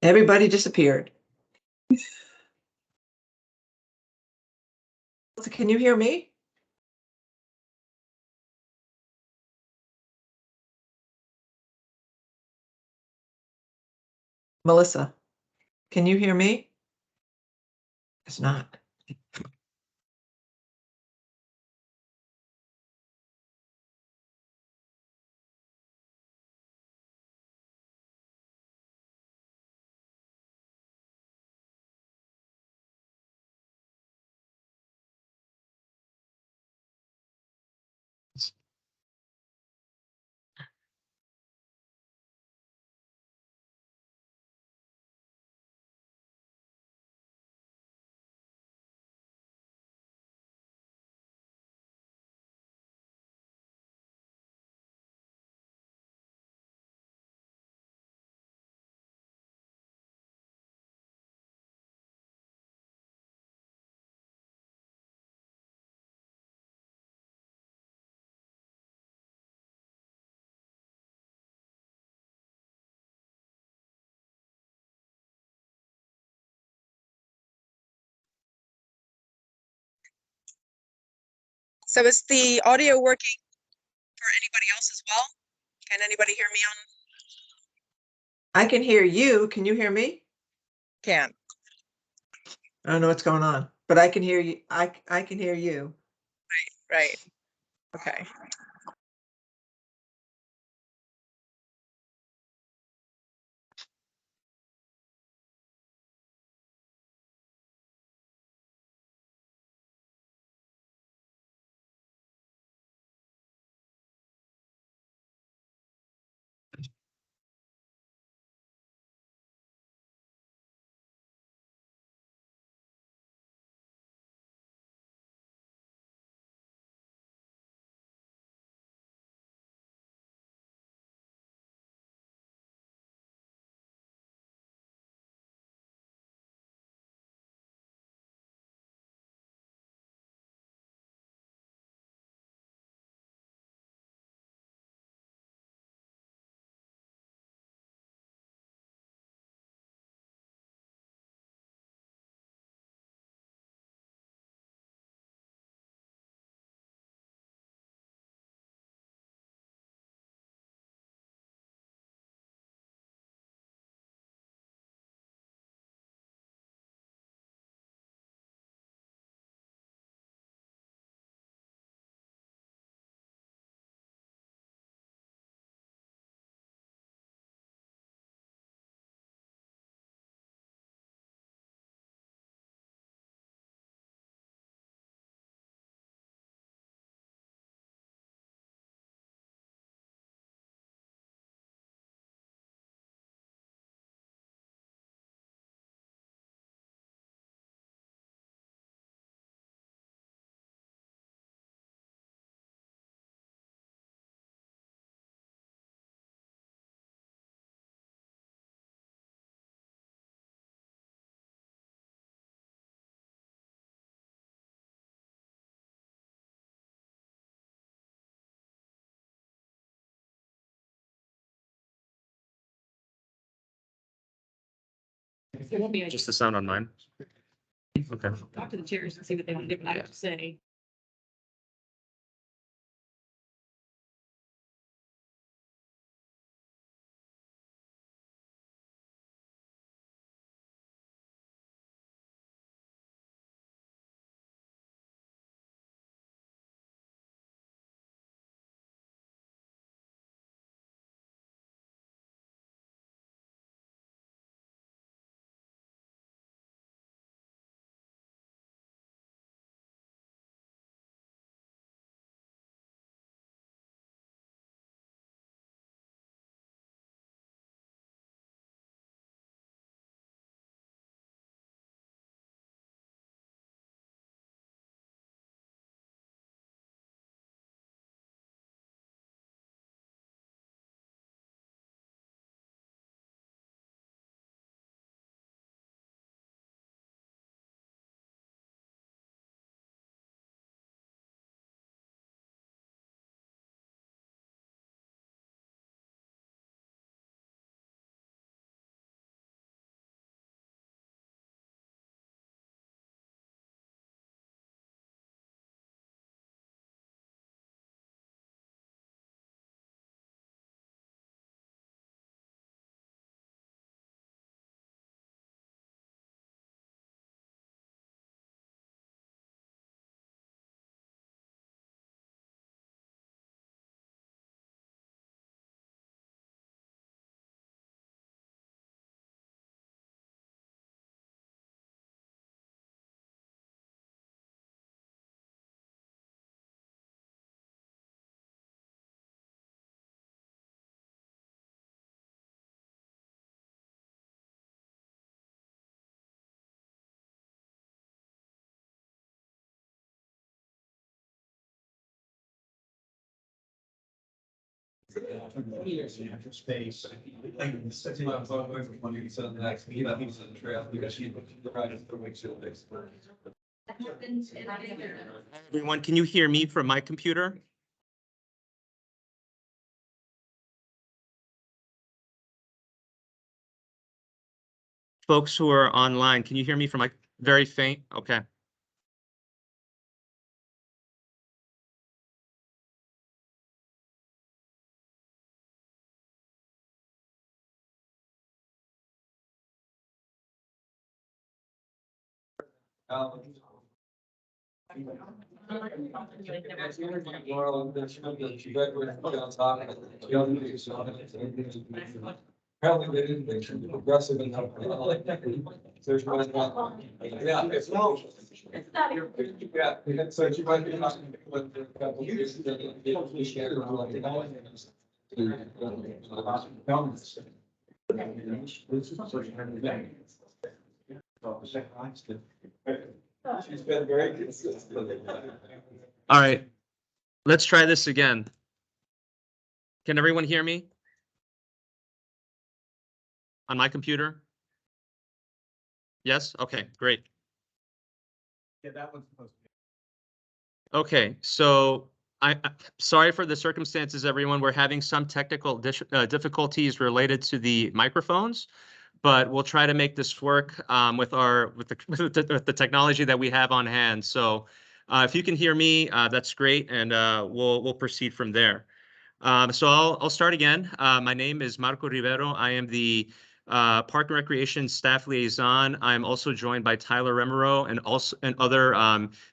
Everybody disappeared. Can you hear me? Melissa, can you hear me? It's not. So is the audio working for anybody else as well? Can anybody hear me on? I can hear you. Can you hear me? Can. I don't know what's going on, but I can hear you. I can hear you. Right. Okay. Just the sound on mine. Okay. Talk to the chairs and see what they want to have to say. Space. Everyone, can you hear me from my computer? Folks who are online, can you hear me from my very faint? Okay. Apparently they didn't think she was progressive enough. There's no. Yeah, it's no. Yeah, so she might be talking with a couple of years. She's been very consistent. All right, let's try this again. Can everyone hear me? On my computer? Yes? Okay, great. Yeah, that one's supposed to be. Okay, so sorry for the circumstances, everyone. We're having some technical difficulties related to the microphones, but we'll try to make this work with the technology that we have on hand. So if you can hear me, that's great, and we'll proceed from there. So I'll start again. My name is Marco Rivero. I am the Park and Recreation Staff Liaison. I'm also joined by Tyler Remero and other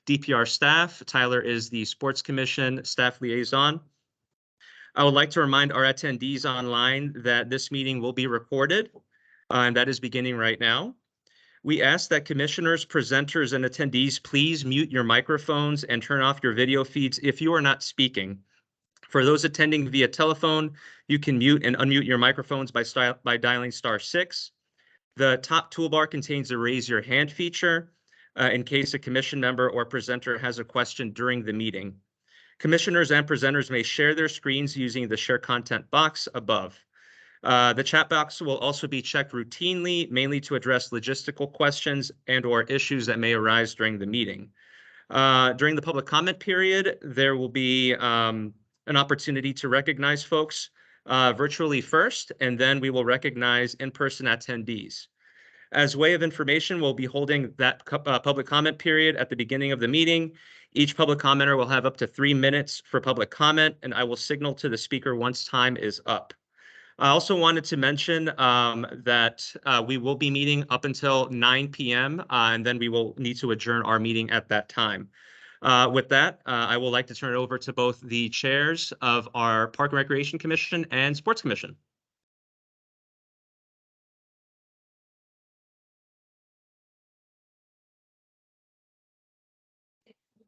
DPR staff. Tyler is the Sports Commission Staff Liaison. I would like to remind our attendees online that this meeting will be recorded, and that is beginning right now. We ask that commissioners, presenters, and attendees please mute your microphones and turn off your video feeds if you are not speaking. For those attending via telephone, you can mute and unmute your microphones by dialing *6. The top toolbar contains a raise your hand feature in case a commission member or presenter has a question during the meeting. Commissioners and presenters may share their screens using the share content box above. The chat box will also be checked routinely, mainly to address logistical questions and/or issues that may arise during the meeting. During the public comment period, there will be an opportunity to recognize folks virtually first, and then we will recognize in-person attendees. As way of information, we'll be holding that public comment period at the beginning of the meeting. Each public commenter will have up to 3 minutes for public comment, and I will signal to the speaker once time is up. I also wanted to mention that we will be meeting up until 9 p.m. And then we will need to adjourn our meeting at that time. With that, I would like to turn it over to both the chairs of our Park and Recreation Commission and Sports Commission.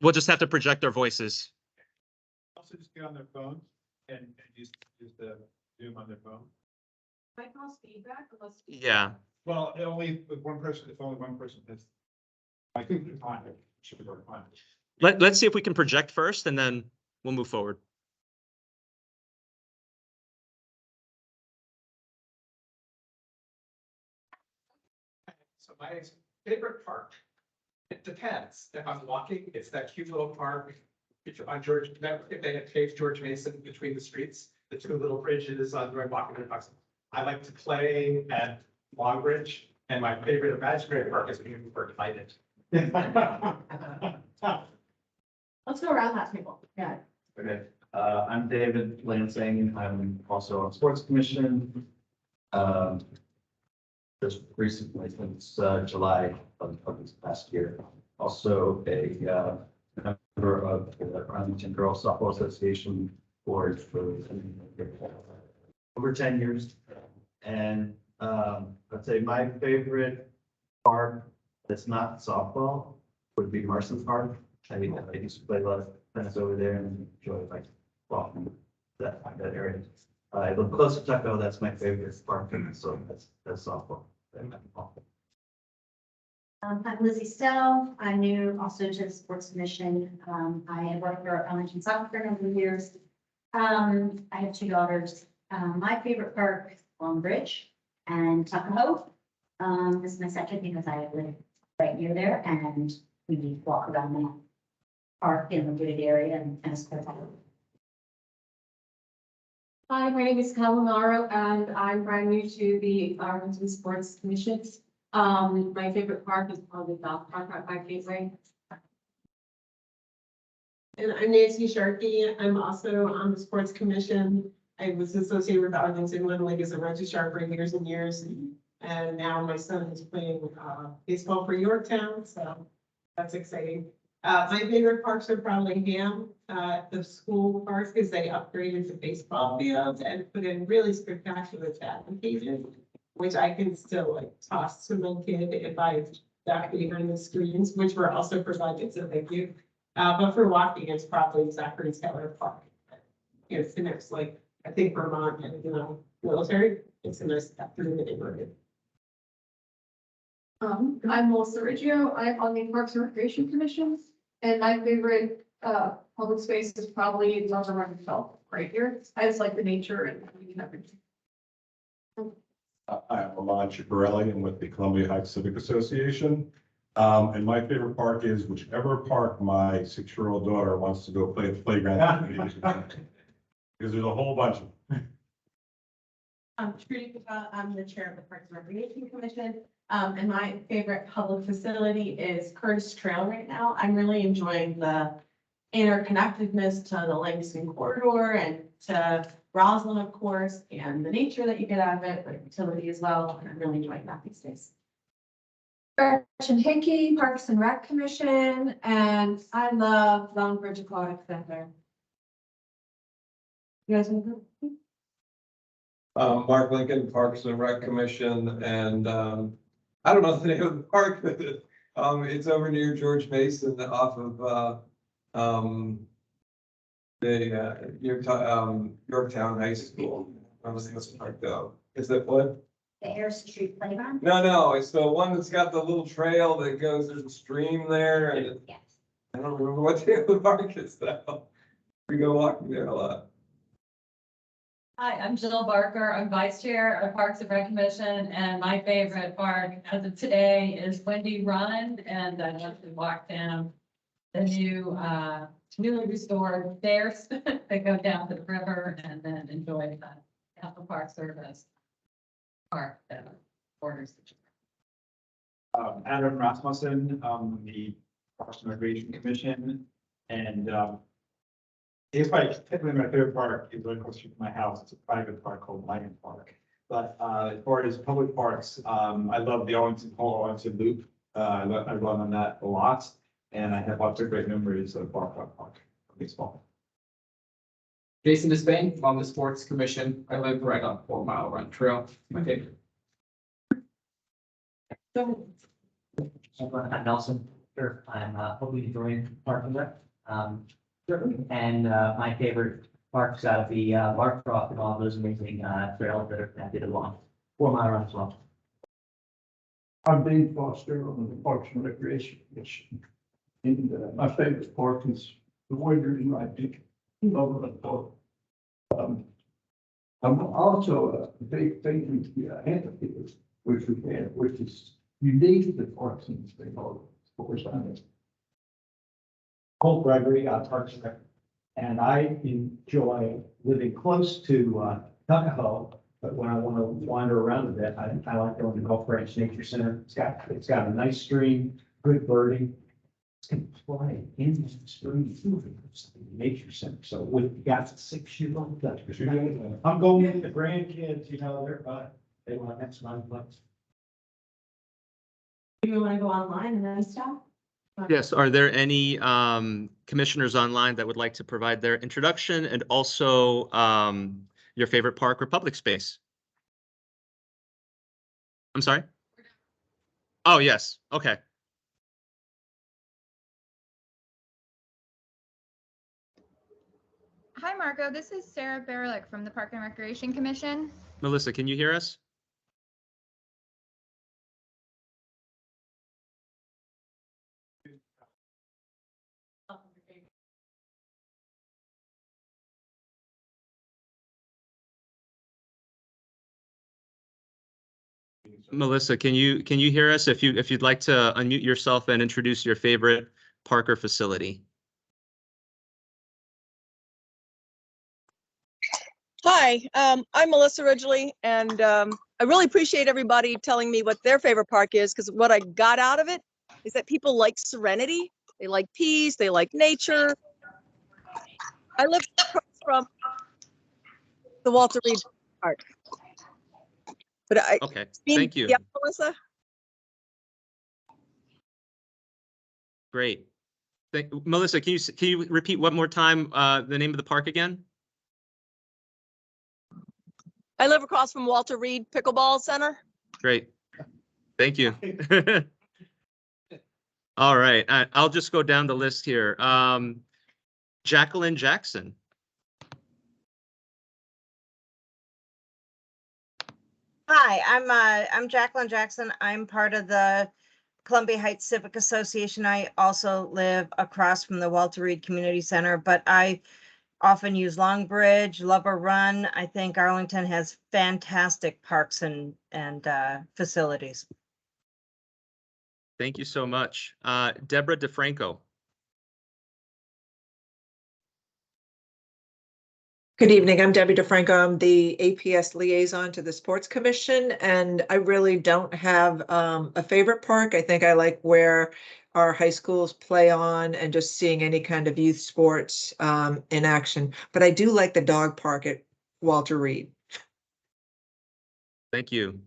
We'll just have to project our voices. Also just get on their phone and use the Zoom on their phone. Might cause feedback unless. Yeah. Well, only with one person, if only one person has. I think the time should be fine. Let's see if we can project first, and then we'll move forward. So my favorite park, it depends. If I'm walking, it's that cute little park on George, if they had paved George Mason between the streets, the two little bridges on Roy Walking. I like to play at Long Bridge, and my favorite imaginary park is Newburgh United. Let's go around that table. Yeah. Okay, I'm David Lansing. I'm also on Sports Commission. Just recently, since July of this past year. Also a member of the Arlington Girls Softball Association board for over 10 years. And I'd say my favorite park that's not softball would be Marston Park. I used to play a lot of tennis over there and enjoy like walking that area. I live close to Tuckahoe. That's my favorite park, so that's softball. I'm Lizzie Stell. I'm new also to the Sports Commission. I have worked for Arlington Soccer for a number of years. I have two daughters. My favorite park is Long Bridge and Tuckahoe. This is my second because I live right near there and we walk around the park in the wooded area and tennis court. Hi, my name is Calamaro and I'm brand new to the Arlington Sports Commission. My favorite park is probably Dog Park at my Gateway. And I'm Nancy Sharkey. I'm also on the Sports Commission. I was associated with the Arlington Little League as a registrar for years and years. And now my son is playing baseball for Yorktown, so that's exciting. My favorite parks are probably Ham, the school parks, because they upgraded the baseball fields and put in really spectacular batting cages, which I can still like toss to my kid if I back behind the screens, which were also provided, so thank you. But for walking, it's probably Zachary Taylor Park. It's the next, like, I think Vermont and, military, it's a nice through the neighborhood. I'm Melissa Riggio. I'm on the Parks and Recreation Commission. And my favorite public space is probably Lover Run Felt right here. I just like the nature and everything. I'm Alon Chicarelli. I'm with the Columbia Heights Civic Association. And my favorite park is whichever park my 6-year-old daughter wants to go play at the playground. Because there's a whole bunch of them. I'm Trudy Patel. I'm the chair of the Parks and Recreation Commission. And my favorite public facility is Curtis Trail right now. I'm really enjoying the interconnectedness to the Langston corridor and to Roslyn, of course, and the nature that you get out of it, but utility as well. And I'm really enjoying that these days. Gretchen Hickey, Parks and Rec Commission, and I love Long Bridge Aquatic Center. You guys want to? Mark Lincoln, Parks and Rec Commission, and I don't know the name of the park, but it's over near George Mason off of the Yorktown High School. I was thinking the park though. Is that what? The Harrison Street Playground? No, it's the one that's got the little trail that goes, there's a stream there, and Yes. I don't remember what the other park is though. We go walking there a lot. Hi, I'm Jill Barker. I'm vice chair of Parks and Rec Commission, and my favorite park as of today is Wendy Run, and I actually walked down the newly restored stairs that go down to the river, and then enjoy the National Park Service park that borders the. Adam Rasmussen, the Parks and Recreation Commission, and it's like typically my favorite park is right across the street from my house. It's a private park called Lion Park. But as far as public parks, I love the Arlington Loop. I run on that a lot, and I have lots of great memories of Park baseball. Jason Despain, I'm on the Sports Commission. I live right on 4 Mile Run Trail. It's my favorite. I'm Nelson. Sure. I'm hoping to join Park and Rec. And my favorite parks gotta be Mark Croft and all those amazing trails that are connected along 4 Mile Run as well. I'm Dave Foster on the Parks and Recreation Commission. And my favorite park is the Warriors, I think, over the park. I'm also a big fan of the amphitheater, which is unique to parks in the state of sports. Cole Gregory, Parks and Rec. And I enjoy living close to Tuckahoe, but when I want to wander around a bit, I like going to Gulf Branch Nature Center. It's got a nice stream, good birding. It's going to play in the stream through the nature center. So with you got 6-year-old, I'm going with the grandkids, they want next month. Do you want to go online and then stop? Yes, are there any commissioners online that would like to provide their introduction and also your favorite park or public space? I'm sorry? Oh, yes. Okay. Hi, Marco. This is Sarah Barelik from the Park and Recreation Commission. Melissa, can you hear us? Melissa, can you hear us? If you'd like to unmute yourself and introduce your favorite park or facility. Hi, I'm Melissa Ridgely, and I really appreciate everybody telling me what their favorite park is, because what I got out of it is that people like serenity, they like peace, they like nature. I live across from the Walter Reed Park. But Okay, thank you. Yeah, Melissa? Great. Melissa, can you repeat one more time the name of the park again? I live across from Walter Reed Pickleball Center. Great. Thank you. All right, I'll just go down the list here. Jacqueline Jackson. Hi, I'm Jacqueline Jackson. I'm part of the Columbia Heights Civic Association. I also live across from the Walter Reed Community Center, but I often use Longbridge, Lover Run. I think Arlington has fantastic parks and facilities. Thank you so much. Deborah DeFranco. Good evening. I'm Debbie DeFranco. I'm the APS liaison to the Sports Commission, and I really don't have a favorite park. I think I like where our high schools play on and just seeing any kind of youth sports in action. But I do like the dog park at Walter Reed. Thank you.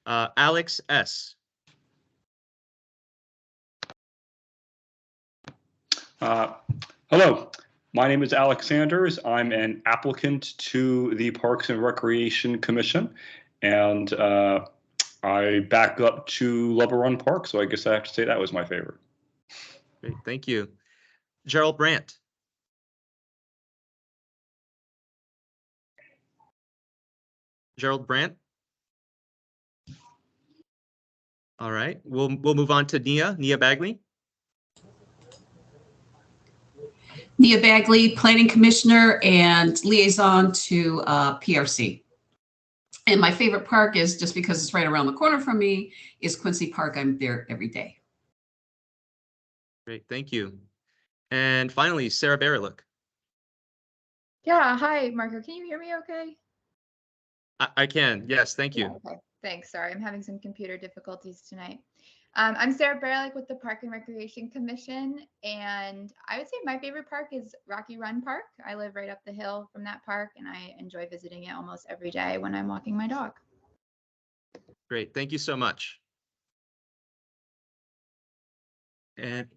Alex S. Hello, my name is Alex Sanders. I'm an applicant to the Parks and Recreation Commission, and I back up to Lover Run Park, so I guess I have to say that was my favorite. Great, thank you. Gerald Brandt. Gerald Brandt. All right, we'll move on to Nia Bagley. Nia Bagley, Planning Commissioner and Liaison to PRC. And my favorite park is, just because it's right around the corner from me, is Quincy Park. I'm there every day. Great, thank you. And finally, Sarah Bariluk. Yeah, hi, Marco. Can you hear me okay? I can, yes, thank you. Yeah, okay, thanks. Sorry, I'm having some computer difficulties tonight. I'm Sarah Bariluk with the Park and Recreation Commission, and I would say my favorite park is Rocky Run Park. I live right up the hill from that park, and I enjoy visiting it almost every day when I'm walking my dog. Great, thank you so much. And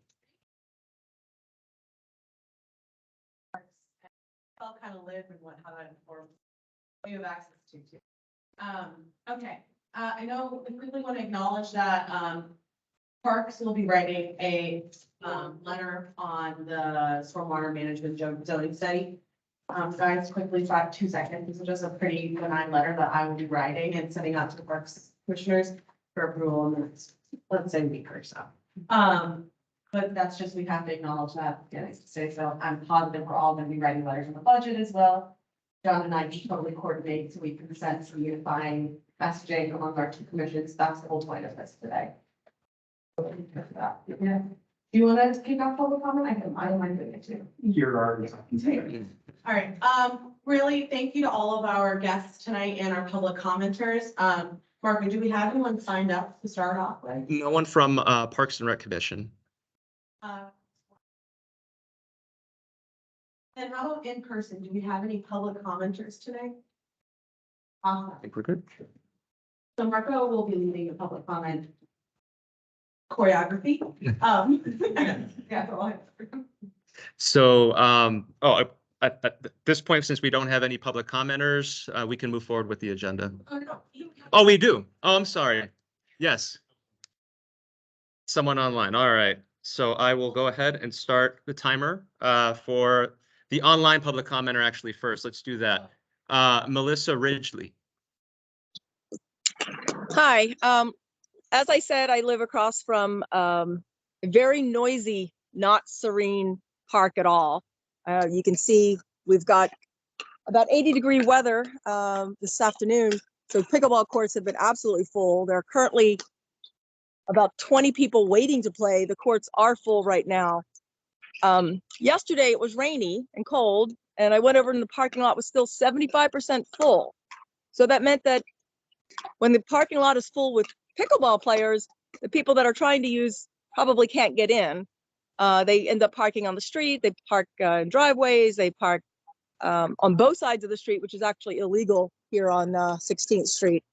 I'll kind of live and how that informs what you have access to too. Okay, I know we quickly want to acknowledge that Parks will be writing a letter on the stormwater management zoning study. Guys, quickly, 2 seconds. This is just a pretty benign letter that I will be writing and sending out to the Parks Commissioners for approval in the next, let's say, week or so. But that's just, we have to acknowledge that, to say, so I'm positive we're all gonna be writing letters on the budget as well. John and I just totally coordinate so we can send some unifying messaging among our two commissions. That's the whole point of this today. Yeah. Do you want to kick off public comment? I don't mind doing it too. You're already. All right, really, thank you to all of our guests tonight and our public commenters. Marco, do we have anyone signed up to start off with? no one from Parks and Rec Commission. And how about in person? Do we have any public commenters today? Awesome. I think we're good. So Marco will be leading a public comment choreography. Yeah, go ahead. So, at this point, since we don't have any public commenters, we can move forward with the agenda. Oh, we do. Oh, I'm sorry. Yes. Someone online. All right. So I will go ahead and start the timer for the online public commenter actually first. Let's do that. Melissa Ridgely. Hi, as I said, I live across from a very noisy, not serene park at all. You can see we've got about 80-degree weather this afternoon, So pickleball courts have been absolutely full. There are currently about 20 people waiting to play. The courts are full right now. Yesterday it was rainy and cold, and I went over and the parking lot was still 75% full. So that meant that when the parking lot is full with pickleball players, the people that are trying to use probably can't get in. They end up parking on the street. They park in driveways. They park on both sides of the street, which is actually illegal here on 16th Street.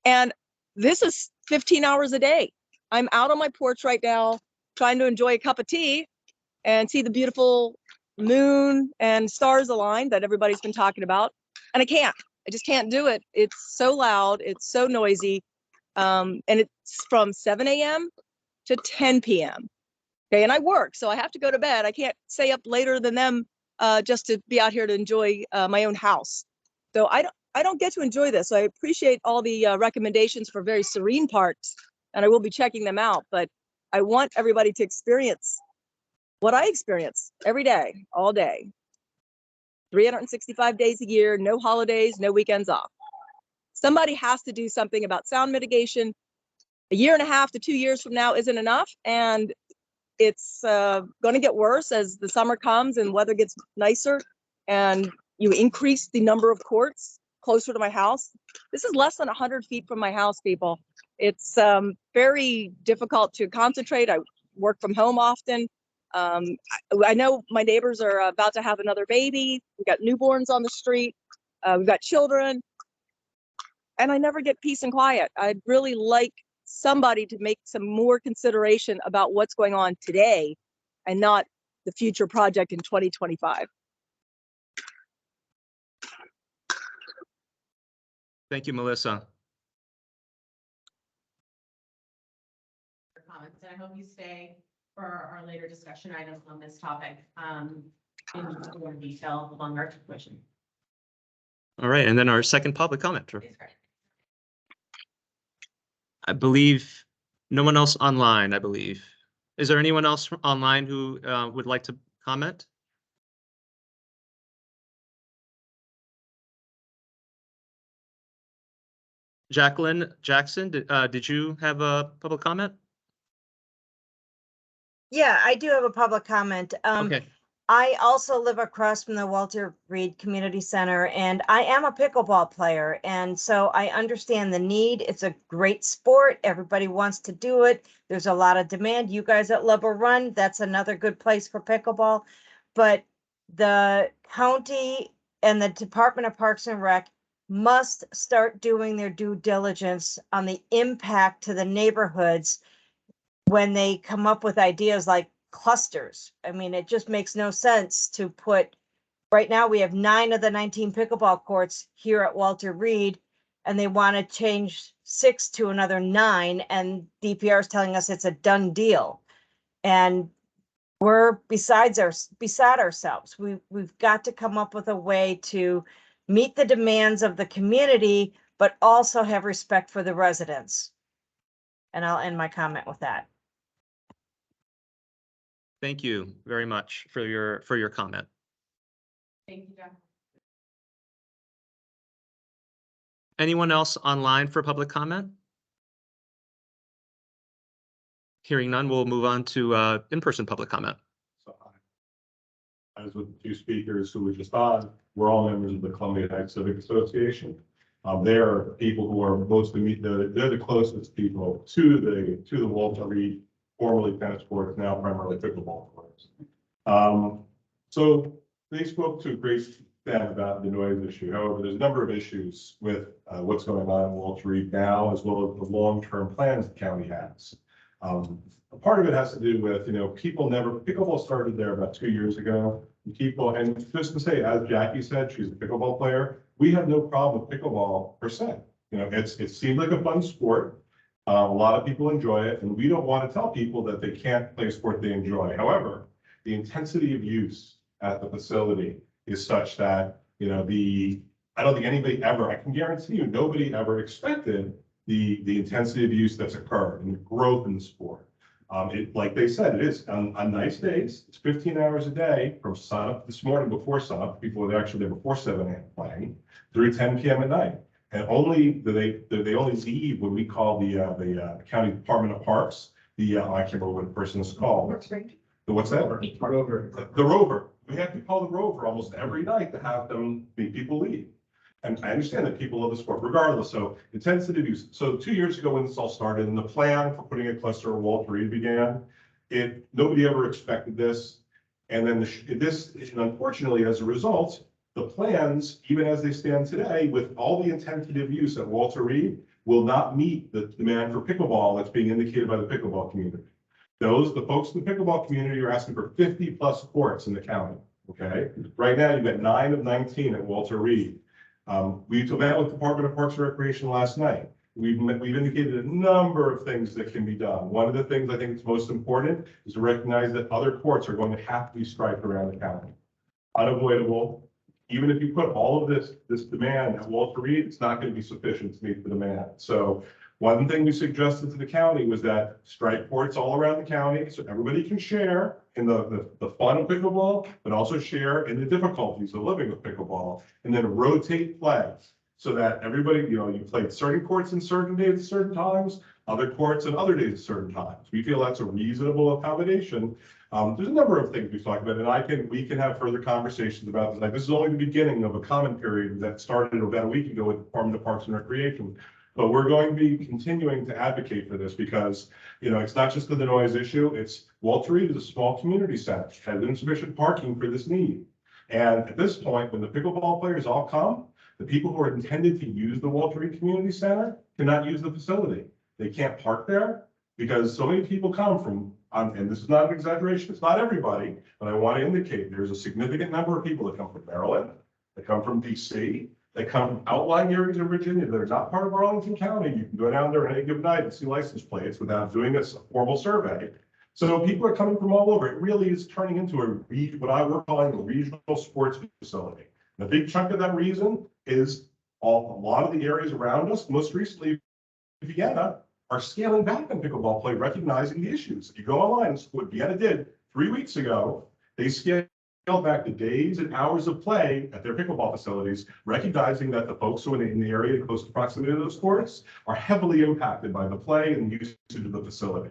And this is 15 hours a day. I'm out on my porch right now trying to enjoy a cup of tea and see the beautiful moon and stars align that everybody's been talking about. And I just can't do it. It's so loud. It's so noisy. And it's from 7 a.m. to 10 p.m. Okay, and I work, so I have to go to bed. I can't stay up later than them just to be out here to enjoy my own house. So I don't get to enjoy this. So I appreciate all the recommendations for very serene parks, and I will be checking them out. But I want everybody to experience what I experience every day, all day, 365 days a year, no holidays, no weekends off. Somebody has to do something about sound mitigation. A year and a half to 2 years from now isn't enough, and it's going to get worse as the summer comes and weather gets nicer and you increase the number of courts closer to my house. This is less than 100 feet from my house, people. It's very difficult to concentrate. I work from home often. I know my neighbors are about to have another baby. We've got newborns on the street. We've got children. And I never get peace and quiet. I'd really like somebody to make some more consideration about what's going on today and not the future project in 2025. Thank you, Melissa. Comments, and I hope you stay for our later discussion items on this topic in more detail along our question. All right, and then our second public comment. I believe no one else online, I believe. Is there anyone else online who would like to comment? Jacqueline Jackson, did you have a public comment? Yeah, I do have a public comment. Okay. I also live across from the Walter Reed Community Center, and I am a pickleball player. And so I understand the need. It's a great sport. Everybody wants to do it. There's a lot of demand. You guys at Level Run, that's another good place for pickleball. But the county and the Department of Parks and Rec must start doing their due diligence on the impact to the neighborhoods when they come up with ideas like clusters. I mean, it just makes no sense to put, right now we have 9 of the 19 pickleball courts here at Walter Reed, and they want to change 6 to another 9, and DPR is telling us it's a done deal. And we're beside ourselves. We've got to come up with a way to meet the demands of the community, but also have respect for the residents. And I'll end my comment with that. Thank you very much for your comment. Thank you, John. Anyone else online for public comment? Hearing none, we'll move on to in-person public comment. As with the two speakers who were just on, we're all members of the Columbia Heights Civic Association. They're people who are mostly they're the closest people to the Walter Reed, formerly tennis courts, now primarily pickleball courts. So they spoke to a great extent about the noise issue. However, there's a number of issues with what's going on in Walter Reed now, as well as the long-term plans the county has. A part of it has to do with, pickleball started there about 2 years ago. And just to say, as Jackie said, she's a pickleball player. We have no problem with pickleball per se. It seems like a fun sport. A lot of people enjoy it, and we don't want to tell people that they can't play a sport they enjoy. However, the intensity of use at the facility is such that, I don't think anybody ever, I can guarantee you, nobody ever expected the intensity of use that's occurred and the growth in the sport. Like they said, it is on nice days. It's 15 hours a day from sunup this morning before sunup. People were actually there before 7 a.m. playing through 10 p.m. at night. And only they only leave when we call the county Department of Parks, I can't remember what the person is called. The what's that? Rover. The Rover. We have to call the Rover almost every night to have them make people leave. And I understand that people love the sport regardless, so it tends to do. So 2 years ago when this all started and the plan for putting a cluster of Walter Reed began, nobody ever expected this. And then unfortunately, as a result, the plans, even as they stand today, with all the intended use at Walter Reed, will not meet the demand for pickleball that's being indicated by the pickleball community. The folks in the pickleball community are asking for 50+ courts in the county, okay? Right now, you've got 9 of 19 at Walter Reed. We met with the Department of Parks and Recreation last night. We've indicated a number of things that can be done. One of the things I think is most important is to recognize that other courts are going to have to be striped around the county. Unavoidable. Even if you put all of this demand at Walter Reed, it's not going to be sufficient to meet the demand. So one thing we suggested to the county was that strike courts all around the county so everybody can share in the fun of pickleball, but also share in the difficulties of living with pickleball, and then rotate play so that everybody, you play certain courts in certain days at certain times, other courts and other days at certain times. We feel that's a reasonable accommodation. There's a number of things we've talked about, and we can have further conversations about this. Like, this is only the beginning of a comment period that started about a week ago with the Department of Parks and Recreation. But we're going to be continuing to advocate for this because, it's not just the noise issue. It's Walter Reed is a small community center, has insufficient parking for this need. And at this point, when the pickleball players all come, the people who are intended to use the Walter Reed Community Center cannot use the facility. They can't park there because so many people come from, and this is not an exaggeration, it's not everybody, but I want to indicate there's a significant number of people that come from Maryland, that come from DC, that come from outlying areas of Virginia that are not part of Arlington County. You can go down there on any given night and see license plates without doing a formal survey. So people are coming from all over. It really is turning into what we're calling a regional sports facility. And a big chunk of that reason is a lot of the areas around us, most recently Vienna, are scaling back on pickleball play, recognizing the issues. If you go online, what Vienna did 3 weeks ago, they scaled back the days and hours of play at their pickleball facilities, recognizing that the folks who are in the area in close proximity to those courts are heavily impacted by the play and usage of the facility.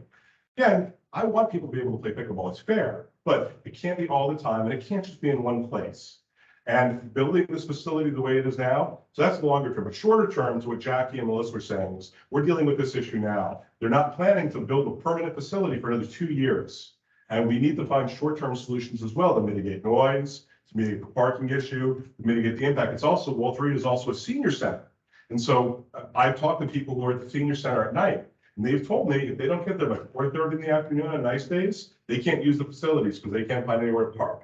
Again, I want people to be able to play pickleball. It's fair, but it can't be all the time, and it can't just be in one place. And building this facility the way it is now, so that's the longer term. But shorter term, to what Jackie and Melissa were saying, is we're dealing with this issue now. They're not planning to build a permanent facility for another 2 years. And we need to find short-term solutions as well to mitigate noise, to mitigate the parking issue, to mitigate the impact. It's also, Walter Reed is also a senior center. And so I've talked to people who are at the senior center at night, and they've told me if they don't get there by 4:30 in the afternoon on nice days, they can't use the facilities because they can't find anywhere to park.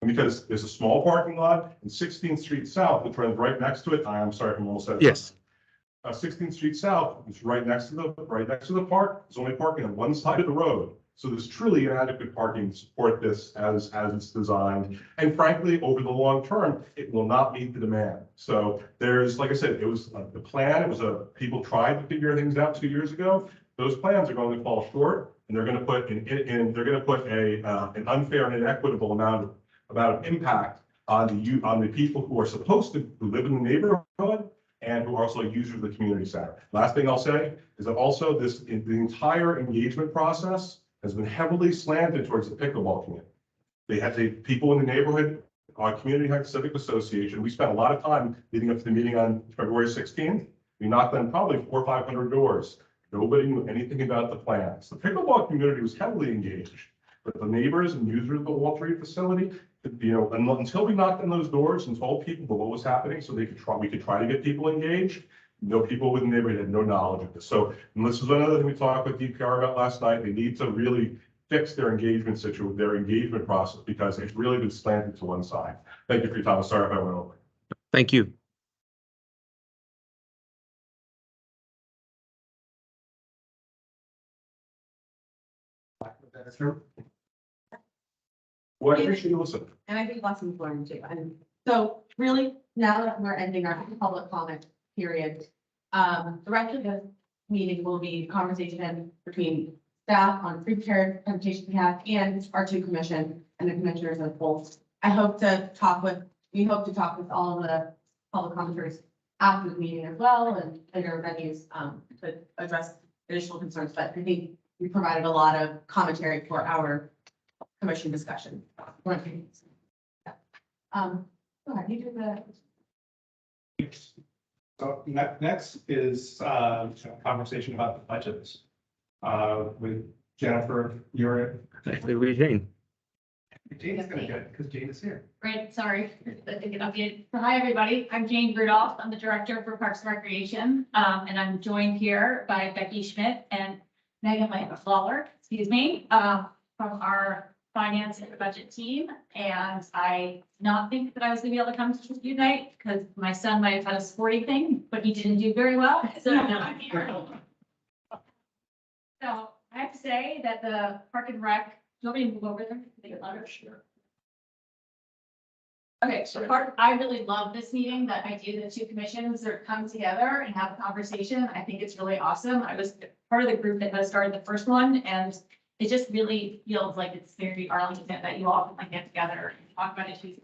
And because there's a small parking lot in 16th Street South, which runs right next to it. I'm sorry, I'm almost out of time. Yes. 16th Street South, which is right next to the park. There's only parking on one side of the road. So there's truly inadequate parking to support this as it's designed. And frankly, over the long term, it will not meet the demand. So there's, like I said, it was the plan. People tried to figure things out 2 years ago. Those plans are going to fall short, and they're going to put an unfair and inequitable amount of impact on the people who are supposed to live in the neighborhood and who are also users of the community center. Last thing I'll say is that also the entire engagement process has been heavily slanted towards the pickleball community. They had the people in the neighborhood, our Community Heights Civic Association. We spent a lot of time leading up to the meeting on February 16th. We knocked on probably 400 or 500 doors. Nobody knew anything about the plans. The pickleball community was heavily engaged, but the neighbors and users of the Walter Reed facility, until we knocked on those doors and told people what was happening, so we could try to get people engaged. People within the neighborhood had no knowledge of this. So, and this is another thing we talked with DPR about last night. They need to really fix their engagement situation, their engagement process, because it's really been slanted to one side. Thank you for your time. Sorry if I went over. Thank you. Well, I appreciate you listening. And I think lessons learned too. And so really, now that we're ending our public comment period, the rest of the meeting will be conversation between staff on pre-prepared presentation we have and our two commission and the commissioners as whole. We hope to talk with all of the public commenters after the meeting as well and later venues, to address additional concerns, but I think we provided a lot of commentary for our commission discussion. Go ahead, you do the. So next is a conversation about the budgets with Jennifer. You're. Actually, we Jane. Jane is gonna do it because Jane is here. Great, sorry. I didn't get updated. So hi, everybody. I'm Jane Rudolph. I'm the Director for Parks and Recreation. And I'm joined here by Becky Schmidt and Megan Lawler, excuse me, from our finance and budget team. And I not think that I was gonna be able to come to you tonight because my son might have had a sporting thing, but he didn't do very well. So now I'm here. So I have to say that the Park and Rec, do you want me to move over there? Make it louder? Sure. Okay, so I really love this meeting, that idea that two commissions are come together and have a conversation. I think it's really awesome. I was part of the group that has started the first one, and it just really feels like it's very Arlington that you all can like get together and talk about issues.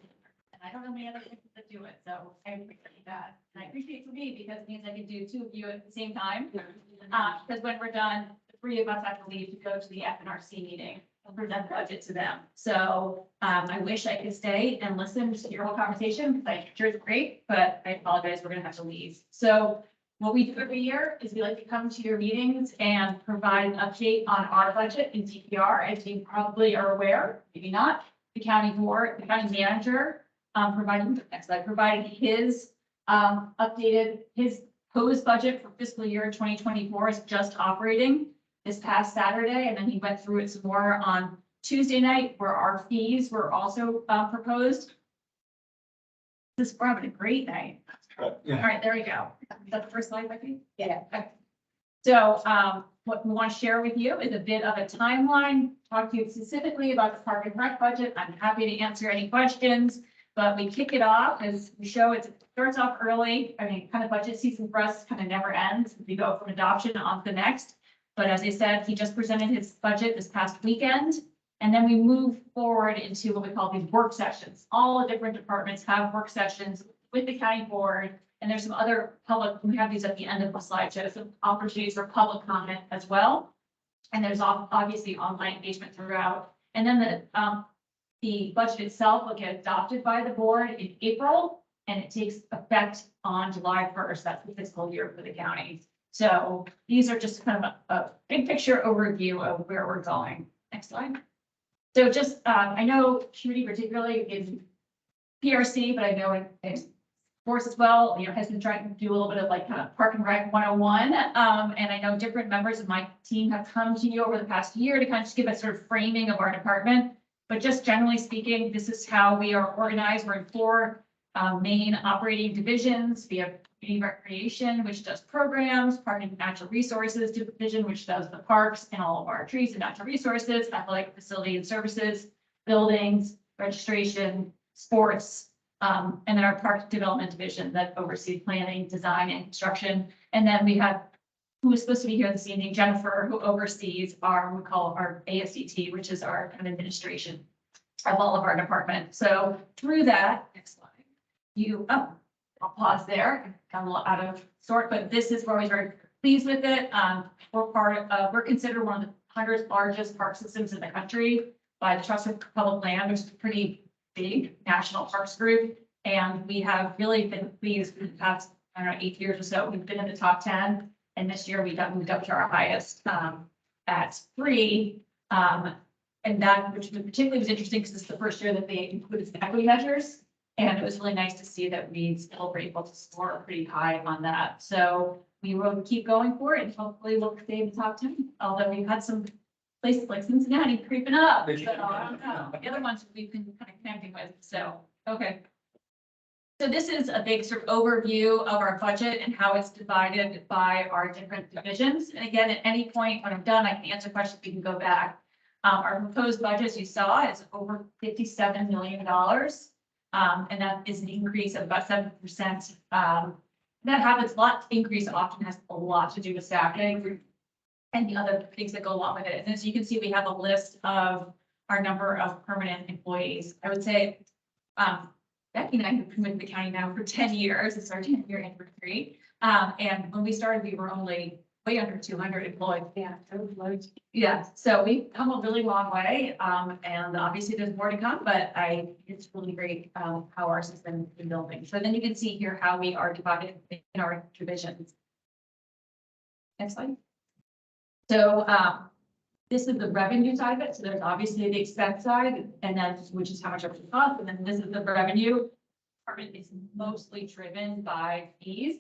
And I don't know many other places that do it, so I appreciate that. And I appreciate it for me because it means I can do two of you at the same time. Because when we're done, the three of us have to leave to go to the FNRC meeting and present the budget to them. So I wish I could stay and listen to your whole conversation because I'm sure it's great, but I apologize, we're gonna have to leave. So what we do every year is we like to come to your meetings and provide an update on our budget in DPR. As you probably are aware, maybe not, the county board, the county manager provided his updated, his proposed budget for fiscal year 2024 is just operating this past Saturday, and then he went through it some more on Tuesday night, where our fees were also proposed. We're having a great night. Yeah. All right, there we go. Is that the first slide, Becky? Yeah. Okay. So what we want to share with you is a bit of a timeline, talk to you specifically about the Park and Rec budget. I'm happy to answer any questions, but we kick it off as we show it starts off early. I mean, kind of budget season for us kind of never ends. We go from adoption on to the next. But as I said, he just presented his budget this past weekend. And then we move forward into what we call these work sessions. All the different departments have work sessions with the county board. And there's some other public, we have these at the end of the slideshow, some opportunities for public comment as well. And there's obviously online engagement throughout. And then the budget itself will get adopted by the board in April, and it takes effect on July 1st. That's the fiscal year for the county. So these are just kind of a big picture overview of where we're going. Next slide. So just, I know Shruti particularly in PRC, but I know in sports as well, you know, has been trying to do a little bit of like kind of Park and Rec 101. And I know different members of my team have come to you over the past year to kind of just give a sort of framing of our department. But just generally speaking, this is how we are organized. We're in 4 main operating divisions. We have community recreation, which does programs, park and natural resources division, which does the parks and all of our trees and natural resources, athletic facility and services, buildings, registration, sports, and then our park development division that oversees planning, design, and construction. And then we have, who is supposed to be here this evening, Jennifer, who oversees our, we call our ASCT, which is our kind of administration of all of our departments. So through that, next slide, I'll pause there, got a little out of sort, but this is where we're very pleased with it. We're considered one of the 100 largest park systems in the country by the Trust for Public Land, which is a pretty big national parks group. And we have really been pleased in the past, I don't know, 8 years or so. We've been in the top 10. And this year we got moved up to our highest at 3. And that, which particularly was interesting because it's the first year that they included some equity measures. And it was really nice to see that we still were able to score pretty high on that. So we will keep going for it and hopefully we'll stay in the top 10. Although we've had some places like Cincinnati creeping up. So I don't know. The other ones we've been kind of connecting with. So, okay. So this is a big sort of overview of our budget and how it's divided by our different divisions. And again, at any point when I'm done, I can answer questions. We can go back. Our proposed budget, as you saw, is over $57 million. And that is an increase of about 7%. That happens, increase often has a lot to do with staffing and the other things that go along with it. And as you can see, we have a list of our number of permanent employees. I would say Becky and I have been with the county now for 10 years. It's our 10-year anniversary. And when we started, we were only way under 200 employees. Yeah. Yeah. So we've come a really long way. And obviously there's more to come, but it's really great, how ours has been building. So then you can see here how we are divided in our divisions. Next slide. So, this is the revenue side of it. So there's obviously the expense side, and then which is how much it costs. And then this is the revenue. Department is mostly driven by fees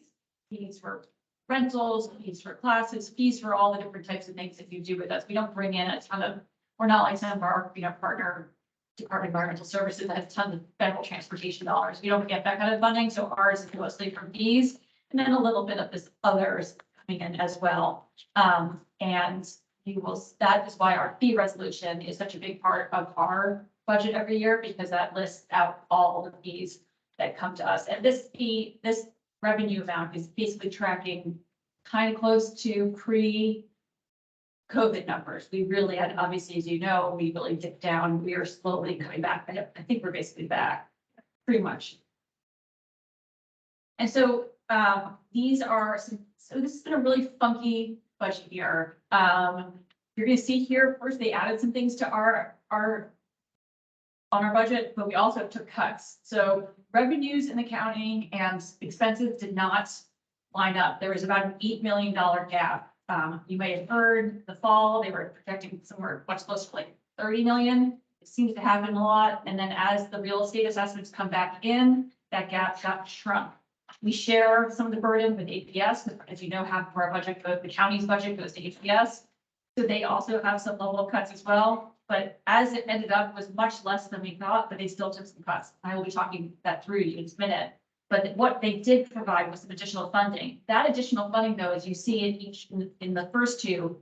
for rentals, fees for classes, fees for all the different types of things that you do with us. We don't bring in a ton of, we're not like some of our, partner Department of Environmental Services that has tons of federal transportation dollars. We don't get that kind of funding. So ours is mostly from fees, and then a little bit of this others coming in as well. And that is why our fee resolution is such a big part of our budget every year, because that lists out all the fees that come to us. And this revenue amount is basically tracking kind of close to pre-COVID numbers. We really had, obviously, as you know, we really dipped down. We are slowly coming back. I think we're basically back pretty much. And so these are some, so this has been a really funky budget year. You're going to see here first they added some things to our on our budget, but we also took cuts. So revenues in accounting and expenses did not line up. There was about an $8 million gap. You may have heard the fall they were projecting somewhere much closer to like 30 million. It seems to happen a lot, and then as the real estate assessments come back in, that gap got shrunk. We share some of the burden with APS. As you know, half of our budget, the county's budget goes to APS. So they also have some level of cuts as well. But as it ended up, it was much less than we thought, but they still took some cuts. I will be talking that through in a minute. But what they did provide was some additional funding. That additional funding, though, as you see in the first two,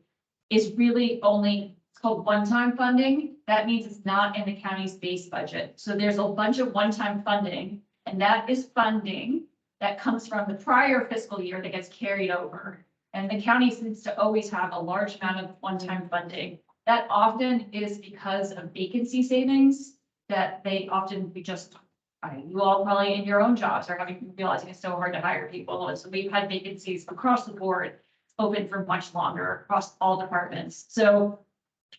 is really only, it's called one-time funding. That means it's not in the county's base budget. So there's a bunch of one-time funding, and that is funding that comes from the prior fiscal year that gets carried over. And the county seems to always have a large amount of one-time funding. That often is because of vacancy savings that they often you all probably in your own jobs are realizing it's so hard to hire people. And so we've had vacancies across the board open for much longer across all departments. So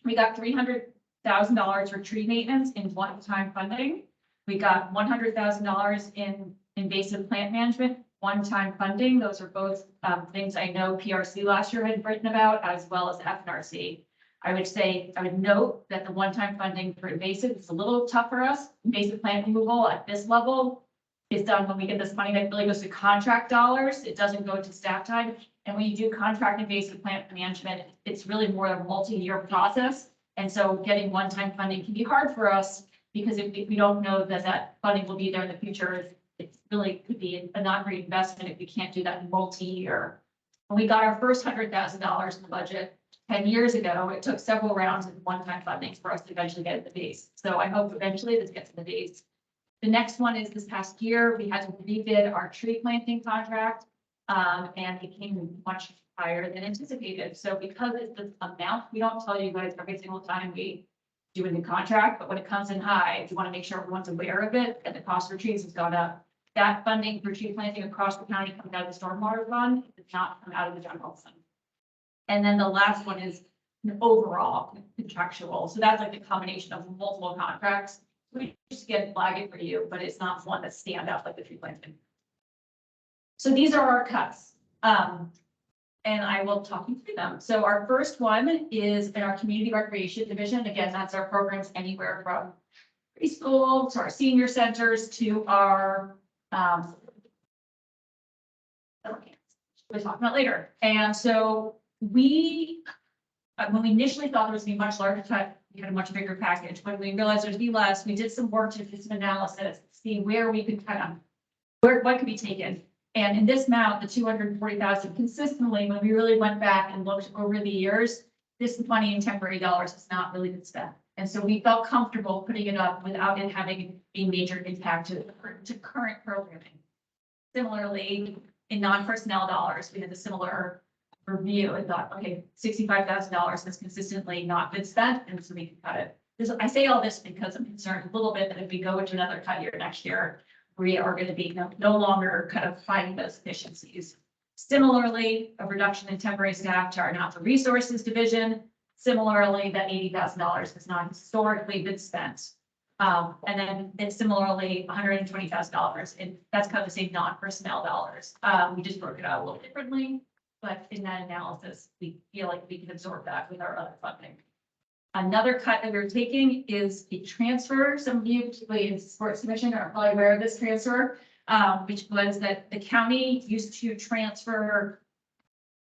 we got $300,000 for tree maintenance in one-time funding. We got $100,000 in invasive plant management, one-time funding. Those are both things I know PRC last year had written about, as well as FNRC. I would note that the one-time funding for invasive is a little tough for us. Invasive plant removal at this level is done when we get this money that really goes to contract dollars. It doesn't go to staff time. And when you do contract invasive plant management, it's really more of a multi-year process. And so getting one-time funding can be hard for us because if we don't know that funding will be there in the future, it really could be a non-great investment if we can't do that multi-year. When we got our first $100,000 in the budget 10 years ago, it took several rounds of one-time funding for us to eventually get at the base. So I hope eventually this gets to the base. The next one is this past year, we had to rebid our tree planting contract, and it came much higher than anticipated. So because it's the amount, we don't tell you guys every single time we do a new contract, but when it comes in high, you want to make sure everyone's aware of it, and the cost for trees has gone up. That funding for tree planting across the county comes out of the stormwater fund. It does not come out of the general fund. And then the last one is an overall contractual. So that's like a combination of multiple contracts. We just get flagged for you, but it's not one that stand out like the tree planting. So these are our cuts. And I will talk you through them. So our first one is in our community recreation division. Again, that's our programs anywhere from preschool to our senior centers to our we'll talk about later. And so when we initially thought there was gonna be much larger cut, we had a much bigger package. When we realized there'd be less, we did some work to do some analysis, see where we could what could be taken. And in this amount, the 240,000 consistently, when we really went back and looked over the years, this money in temporary dollars has not really been spent. And so we felt comfortable putting it up without it having a major impact to current programming. Similarly, in non-personnel dollars, we had a similar review and thought, okay, $65,000 has consistently not been spent, and so we can cut it. I say all this because I'm concerned a little bit that if we go into another cut year next year, we are going to be no longer kind of finding those efficiencies. Similarly, a reduction in temporary staff to our natural resources division. Similarly, that $80,000 has not historically been spent. And then it's similarly $120,000, and that's kind of the same non-personnel dollars. We just broke it out a little differently, but in that analysis, we feel like we can absorb that with our other funding. Another cut that we're taking is a transfer. Some of you, particularly in Sports Commission, are probably aware of this transfer, which was that the county used to transfer,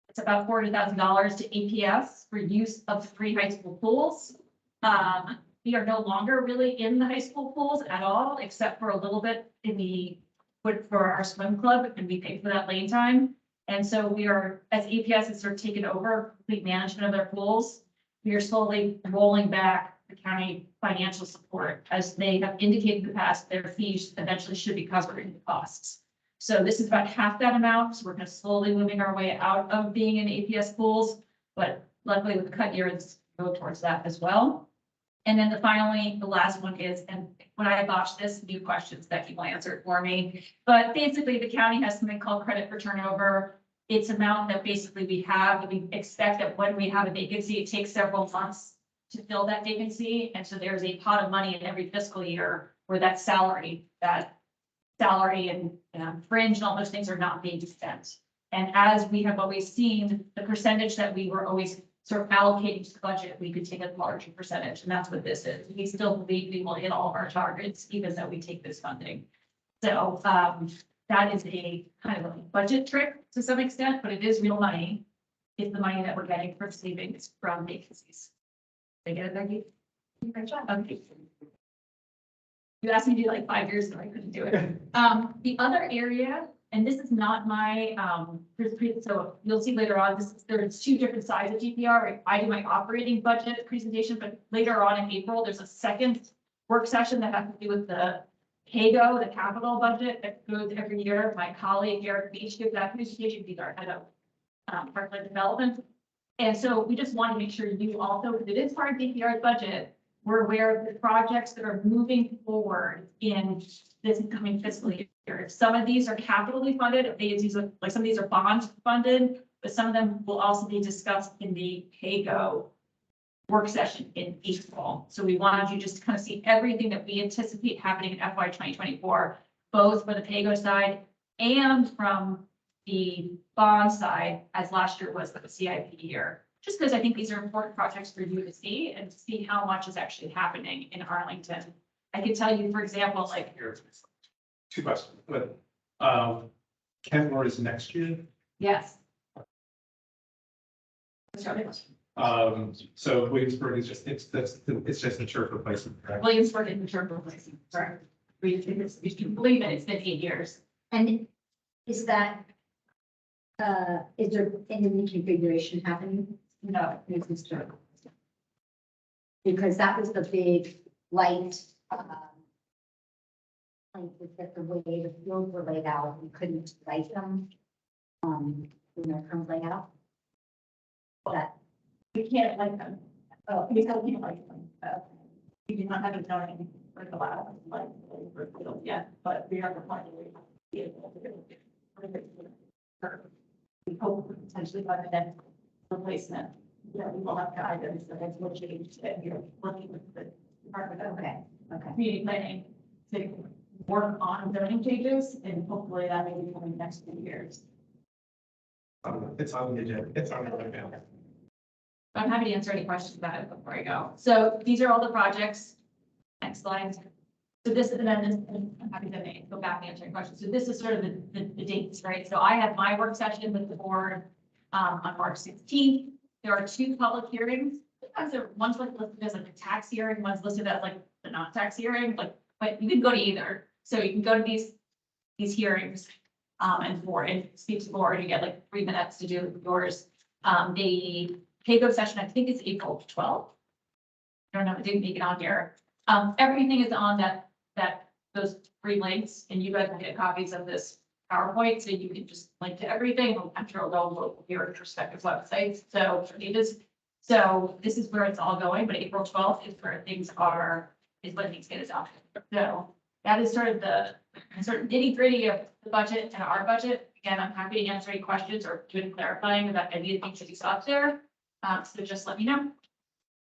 it's about $400,000 to APS for use of 3 high school pools. We are no longer really in the high school pools at all, except for a little bit in the, for our swim club, and we pay for that lane time. And so we are, as APS has sort of taken over complete management of their pools, we are slowly rolling back the county financial support, as they have indicated in the past, their fees eventually should be covering the costs. So this is about half that amount. So we're kind of slowly moving our way out of being in APS pools, but luckily with the cut year, it's go towards that as well. And then finally, the last one is, and when I botched this, new questions that people answered for me. But basically, the county has something called credit for turnover. It's amount that basically we have, we expect that when we have a vacancy, it takes several months to fill that vacancy. And so there's a pot of money in every fiscal year where that salary and fringe and all those things are not being spent. And as we have always seen, the percentage that we were always sort of allocating to the budget, we could take a larger percentage, and that's what this is. We still believe we will hit all of our targets, even though we take this funding. So that is a kind of a budget trick to some extent, but it is real money. It's the money that we're getting from savings from vacancies. Did I get it, Becky? Great job. Okay. You asked me to do like 5 years, and I couldn't do it. The other area, and this is not my, so you'll see later on, there's 2 different sides of GPR. Right? I do my operating budget presentation, but later on in April, there's a second work session that has to do with the PAYGO, the capital budget that goes every year. My colleague Eric Beach gives that presentation. He's our head of parkland development. And so we just want to make sure you also, because it is part of DPR's budget, we're aware of the projects that are moving forward in this coming fiscal year. Some of these are capitally funded. These are like some of these are bond funded, but some of them will also be discussed in the PAYGO work session in April. So we wanted you just to kind of see everything that we anticipate happening in FY 2024, both for the PAYGO side and from the bond side, as last year was the CIP year. Just because I think these are important projects for you to see and see how much is actually happening in Arlington. I can tell you, for example, like. Here's 2 questions, but Kentmore is next year? Yes. So Williamsburg is just, it's just the church replacement, correct? Williamsburg is the church replacement, sorry. We can believe it, it's been 8 years. And is that, is there any reconfiguration happening? No. It's just because that was the big light, like the way the fields were laid out, we couldn't light them, in their current layout. That we can't light them. Oh, we can't light them. We do not have a zoning for the lab, like, for field yet, but we have the plan to be able to do it. We hope potentially by the next replacement, that we will have guidance that has what changed, and you're working with the department of community planning to work on zoning changes, and hopefully that may be coming next 2 years. It's on the agenda. It's on the agenda. I'm happy to answer any questions about it before I go. So these are all the projects. Next slide. So this is, and then I'm happy to go back and answer any questions. So this is sort of the dates, right? So I have my work session with the board on March 16th. There are 2 public hearings. One's like listed as like a tax hearing, one's listed as like the non-tax hearing, but you can go to either. So you can go to these hearings and speak to the board. You get like 3 minutes to do yours. The PAYGO session, I think it's April 12th. I don't know, I didn't make it on here. Everything is on those 3 links, and you guys will get copies of this PowerPoint, so you can just link to everything. I'm sure it'll go here at respective websites. So this is where it's all going, but April 12th is where things are, is when things get adopted. So that is sort of the nitty gritty of the budget and our budget. Again, I'm happy to answer any questions or do any clarifying about any of the things that you saw there. So just let me know.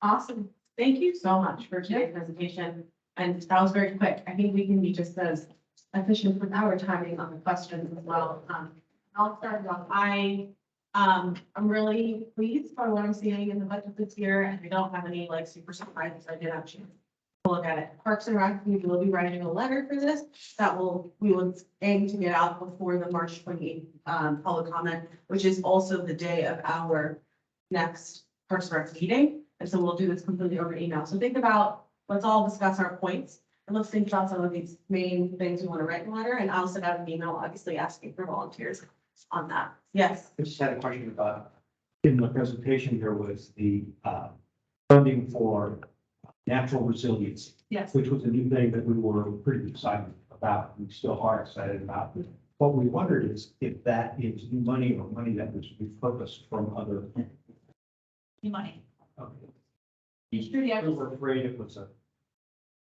Awesome. Thank you so much for today's presentation. And that was very quick. I think we can be just as efficient with our timing on the questions as well. I'll start off. I'm really pleased by what I'm seeing in the budget this year, and I don't have any like super surprises. I did actually look at it. Parks and Rec, we will be writing a letter for this we will aim to get out before the March 28th public comment, which is also the day of our next Parks and Rec meeting. And so we'll do this completely over email. So think about, let's all discuss our points and let's think about some of these main things we want to write in the letter. And I'll send out an email, obviously asking for volunteers on that. Yes. I just had a question about, in the presentation, there was the funding for natural resilience. Yes. Which was a new thing that we were pretty excited about. We still are excited about. What we wondered is if that is new money or money that was repurposed from other. New money. Okay. We were afraid it was a.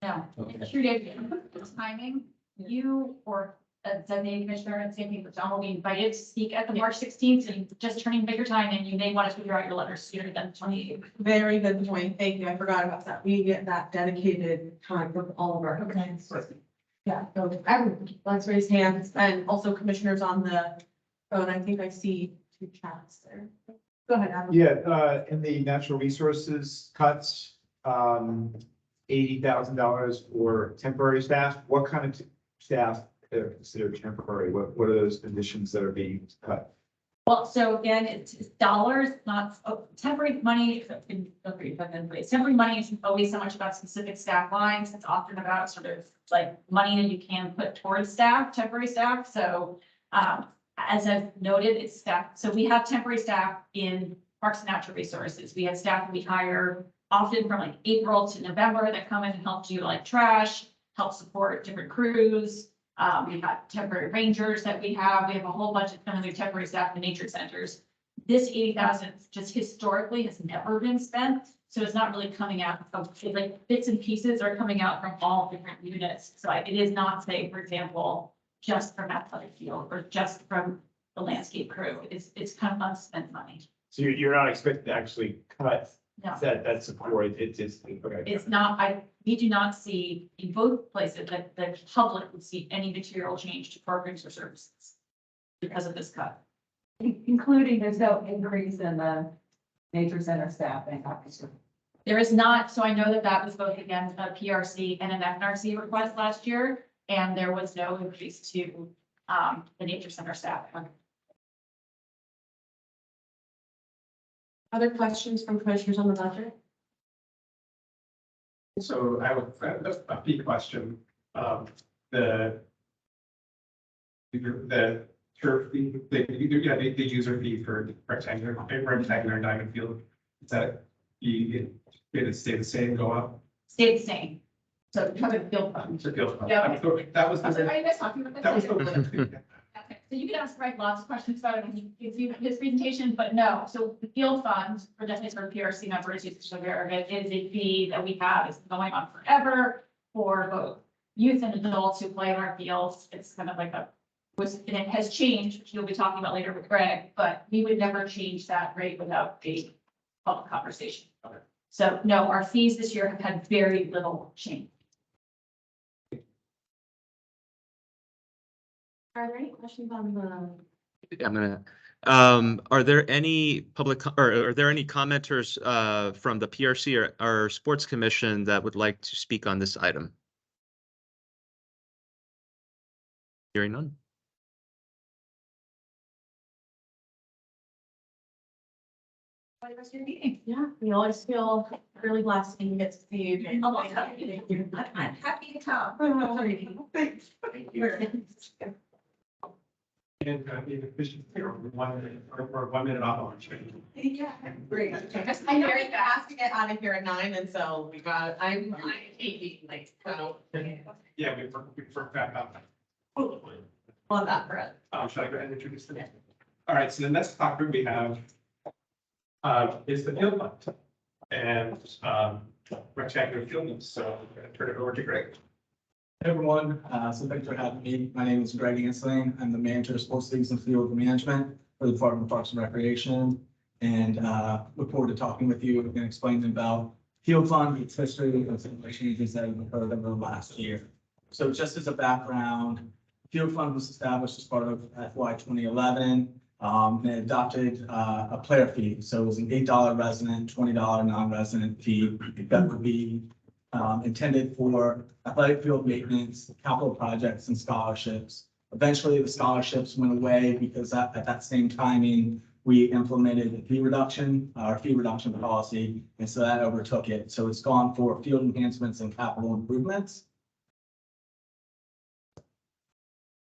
No, Okay. it's true, David. The timing, you or a designated commissioner and same thing with John will be invited to speak at the March 16th and just turning bigger time and you may want to figure out your letters sooner than 28th. Very good point. Thank you. I forgot about that. We get that dedicated time for all of our events. Yeah, so everyone, let's raise hands and also commissioners on the phone. I think I see 2 chats there. Go ahead, Adam. Yeah, in the natural resources cuts, $80,000 for temporary staff. What kind of staff are considered temporary? What are those positions that are being cut? Well, so again, it's dollars, not temporary money. Temporary money isn't always so much about specific staff lines. It's often about sort of like money that you can put towards staff, temporary staff. So as I've noted, it's staff. So we have temporary staff in Parks and Natural Resources. We have staff that we hire often from like April to November that come in and help do like trash, help support different crews. We've got temporary rangers that we have. We have a whole bunch of kind of temporary staff in nature centers. This 80,000 just historically has never been spent. So it's not really coming out of like bits and pieces are coming out from all different units. So it is not, say, for example, just from athletic field or just from the landscape crew. It's kind of unspent money. So you're not expected to actually cut No. that support. It's just. Okay. It's not, we do not see in both places that the public would see any material change to programs or services because of this cut. Including there's no increase in the nature center staffing, obviously. There is not, so I know that that was both again, a PRC and an FNRC request last year, and there was no increase to the nature center staff. Other questions from commissioners on the budget? So I have a fee question. The turf fee, the user fee for rectangular diamond field, is that it stay the same, go up? Stay the same. So cover the field fund. The field fund. Yeah. That was Are the. you guys talking about That was this? the. Okay, so you can ask Greg lots of questions about it when he gives you his presentation, but no, so the field fund for definitely for PRC members, you should be aware of it, is a fee that we have, it's going on forever for both youth and adults who play in our fields. It's kind of like and it has changed, which you'll be talking about later with Greg, but we would never change that rate without a public conversation. Okay. So no, our fees this year have had very little change. Are there any questions on the? I'm gonna, are there any or are there any commenters from the PRC or Sports Commission that would like to speak on this item? Hearing none. What was your meeting? Yeah, we always feel really blessed when we get to see you. Jane. Oh, I'm happy to come. Thanks. Thank you. And the efficiency or 1 minute or 1 minute off. Yeah, great. I know you've been asking it out of here at 9, and so we got, I'm 8 like, so. Yeah, we forgot about that. On that front. Should I go ahead and introduce the next? All right, so the next topic we have is the field fund and rectangular field. So I'm going to turn it over to Greg. Hey everyone, so thanks for having me. My name is Greg Ansling. I'm the manager of sports leagues and field management for the Department of Parks and Recreation. And look forward to talking with you and explaining about Field Fund, its history, and some of the changes that have occurred over the last year. So just as a background, Field Fund was established as part of FY 2011. And it adopted a player fee. So it was an $8 resident, $20 non-resident fee that would be intended for athletic field maintenance, capital projects, and scholarships. Eventually, the scholarships went away because at that same timing, we implemented a fee reduction, our fee reduction policy, and so that overtook it. So it's gone for field enhancements and capital improvements.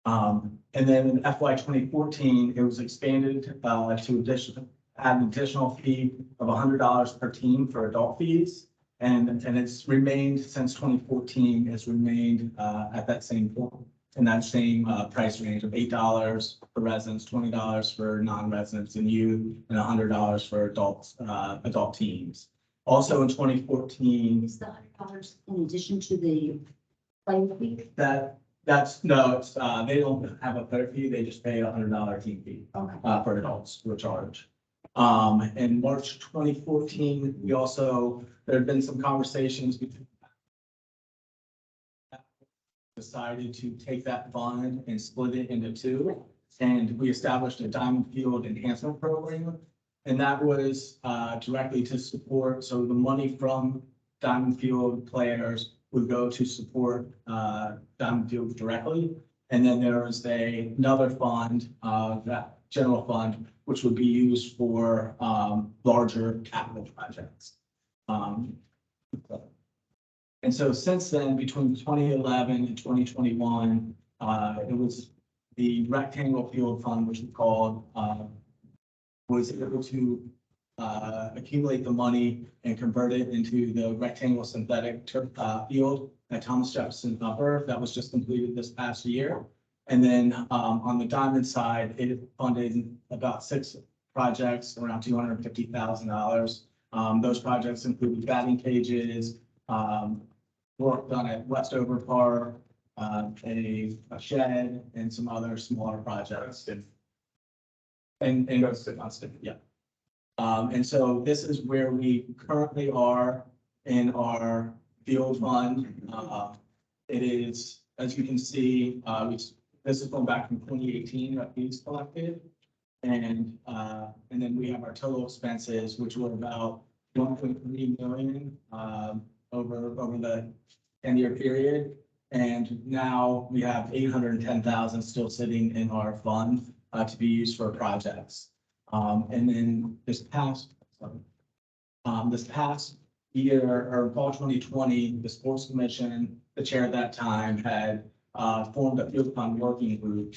And then in FY 2014, it was expanded to add an additional fee of $100 per team for adult fees. And it's remained since 2014, it's remained at that same point, in that same price range of $8 for residents, $20 for non-residents and youth, and $100 for adults, adult teams. Also in 2014. Is the $100 in addition to the player fee? That's no, it's they don't have a player fee, they just pay a $100 team fee for adults for charge. In March 2014, we also, there have been some conversations between decided to take that fund and split it into two. And we established a Diamond Field Enhancement Program. And that was directly to support, so the money from Diamond Field players would go to support Diamond Field directly. And then there was another fund, that general fund, which would be used for larger capital projects. And so since then, between 2011 and 2021, it was the rectangle field fund, which we called, was able to accumulate the money and convert it into the rectangle synthetic turf field at Thomas Jefferson Upper that was just completed this past year. And then on the Diamond side, it funded about 6 projects, around $250,000. Those projects included batting cages, work done at Westover Park, a shed, and some other smaller projects. And yeah. And so this is where we currently are in our field fund. It is, as you can see, this is going back from 2018 that these collected. And then we have our total expenses, which were about 1.3 million over the 10-year period. And now we have 810,000 still sitting in our fund to be used for projects. And then this past year, or fall 2020, the sports commission, the chair at that time, had formed a field fund working group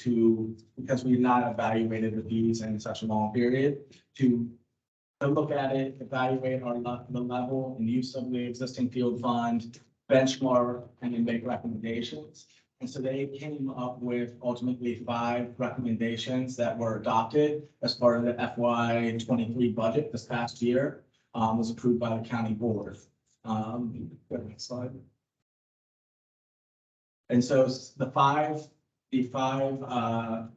because we had not evaluated the fees in such a long period, to look at it, evaluate the level and use of the existing field fund, benchmark, and then make recommendations. And so they came up with ultimately 5 recommendations that were adopted as part of the FY 23 budget this past year, was approved by the county board. Next slide. And so the five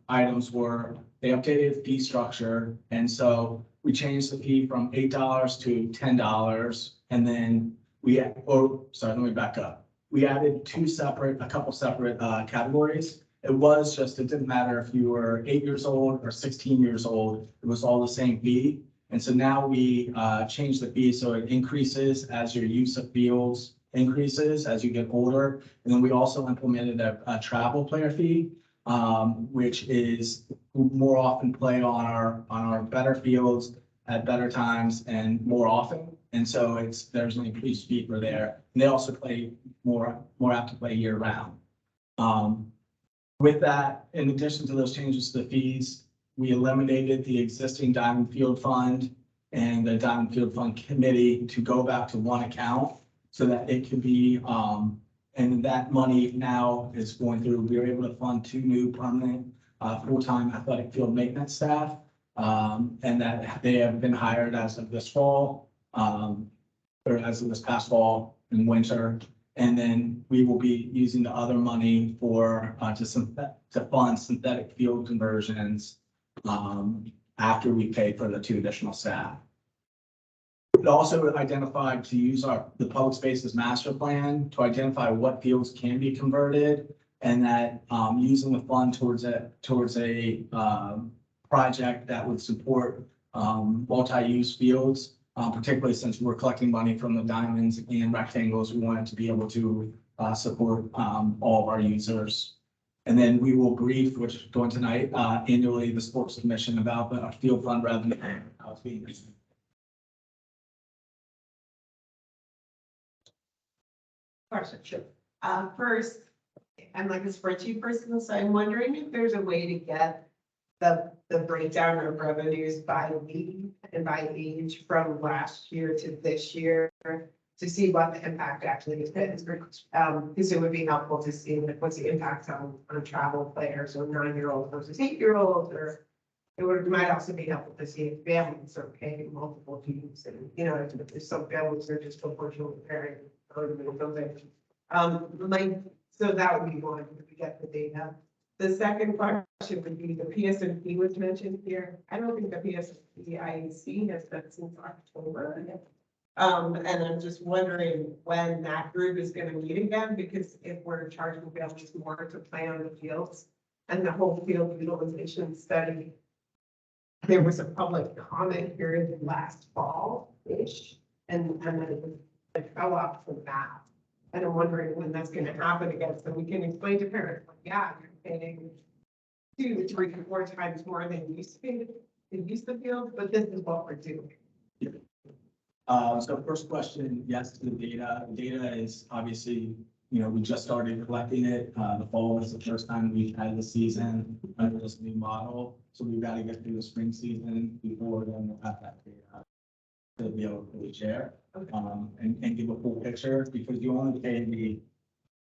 items were, they updated the fee structure. And so we changed the fee from $8 to $10. And then let me back up. We added a couple separate categories. It didn't matter if you were 8 years old or 16 years old, it was all the same fee. And so now we changed the fee so it increases as your use of fields increases as you get older. And then we also implemented a travel player fee, which is more often play on our better fields at better times and more often. And so there's an increased fee for there. And they also play more apt to play year round. With that, in addition to those changes to the fees, we eliminated the existing Diamond Field Fund and the Diamond Field Fund Committee to go back to one account so that it could be, and that money now is going through, we were able to fund 2 new permanent full-time athletic field maintenance staff, and that they have been hired as of this fall, or as of this past fall and winter. And then we will be using the other money for, to fund synthetic field conversions, after we pay for the 2 additional staff. We also identified to use the public spaces master plan to identify what fields can be converted, and that, using the fund towards a project that would support, multi-use fields. Particularly since we're collecting money from the diamonds and rectangles, we wanted to be able to support all of our users. And then we will brief, which is going tonight, annually the sports commission about the field fund revenue. How it's being used. Question, sure. First, I'm like a spreadsheet person, so I'm wondering if there's a way to get the breakdown of revenues by league and by age from last year to this year to see what the impact actually has been. Because it would be helpful to see like what's the impact on travel players or 9-year-olds versus 8-year-olds, or it might also be helpful to see if families are paying multiple teams, and you know, if some families are just proportionally paying. So that would be one if we get the data. The second question would be the PSNP was mentioned here. I don't think the PSNP IEC has been since October. And I'm just wondering when that group is going to meet again, because if we're charging families more to play on the fields and the whole field utilization study, there was a public comment period last fall-ish, and then it fell off from that. And I'm wondering when that's going to happen again, so we can explain to parents, like, yeah, you're paying 2, 3, 4 times more than you used to pay to use the field, but this is what we're doing. So first question, yes, to the data. The data is obviously, you know, we just started collecting it. The fall was the first time we've had the season under this new model. So we've got to get through the spring season before then we'll have that data to be able to really share, and give a full picture, because you only pay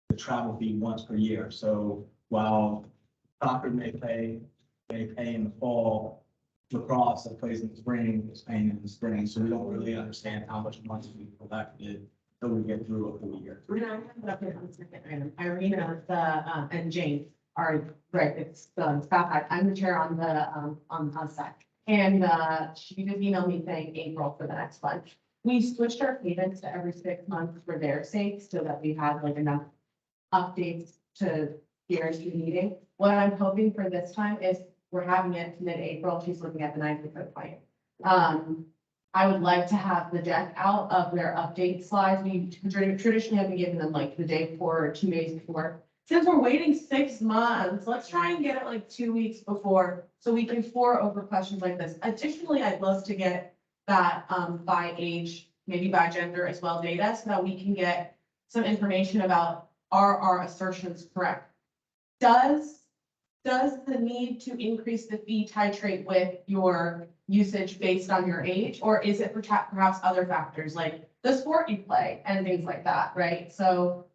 the travel fee once per year. So while soccer may pay in the fall, lacrosse that plays in the spring is paying in the spring. So we don't really understand how much money we collected until we get through a full year. I have it up here on the second item. Irina, and Jane are, right, it's the staff. I'm the chair on the SEC. And she just emailed me saying April for the next one. We switched our payments to every 6 months for their sake, so that we had like enough updates to guarantee meeting. What I'm hoping for this time is we're having it mid-April. She's looking at the 9th plan. I would like to have the deck out of their update slides. We traditionally have been giving them like the day before or 2 days before. Since we're waiting 6 months, let's try and get it like 2 weeks before, so we can pour over questions like this. Additionally, I'd love to get that by age, maybe by gender as well, data, so that we can get some information about, are our assertions correct? Does the need to increase the fee titrate with your usage based on your age, or is it perhaps other factors like the sport you play and things like that, right? So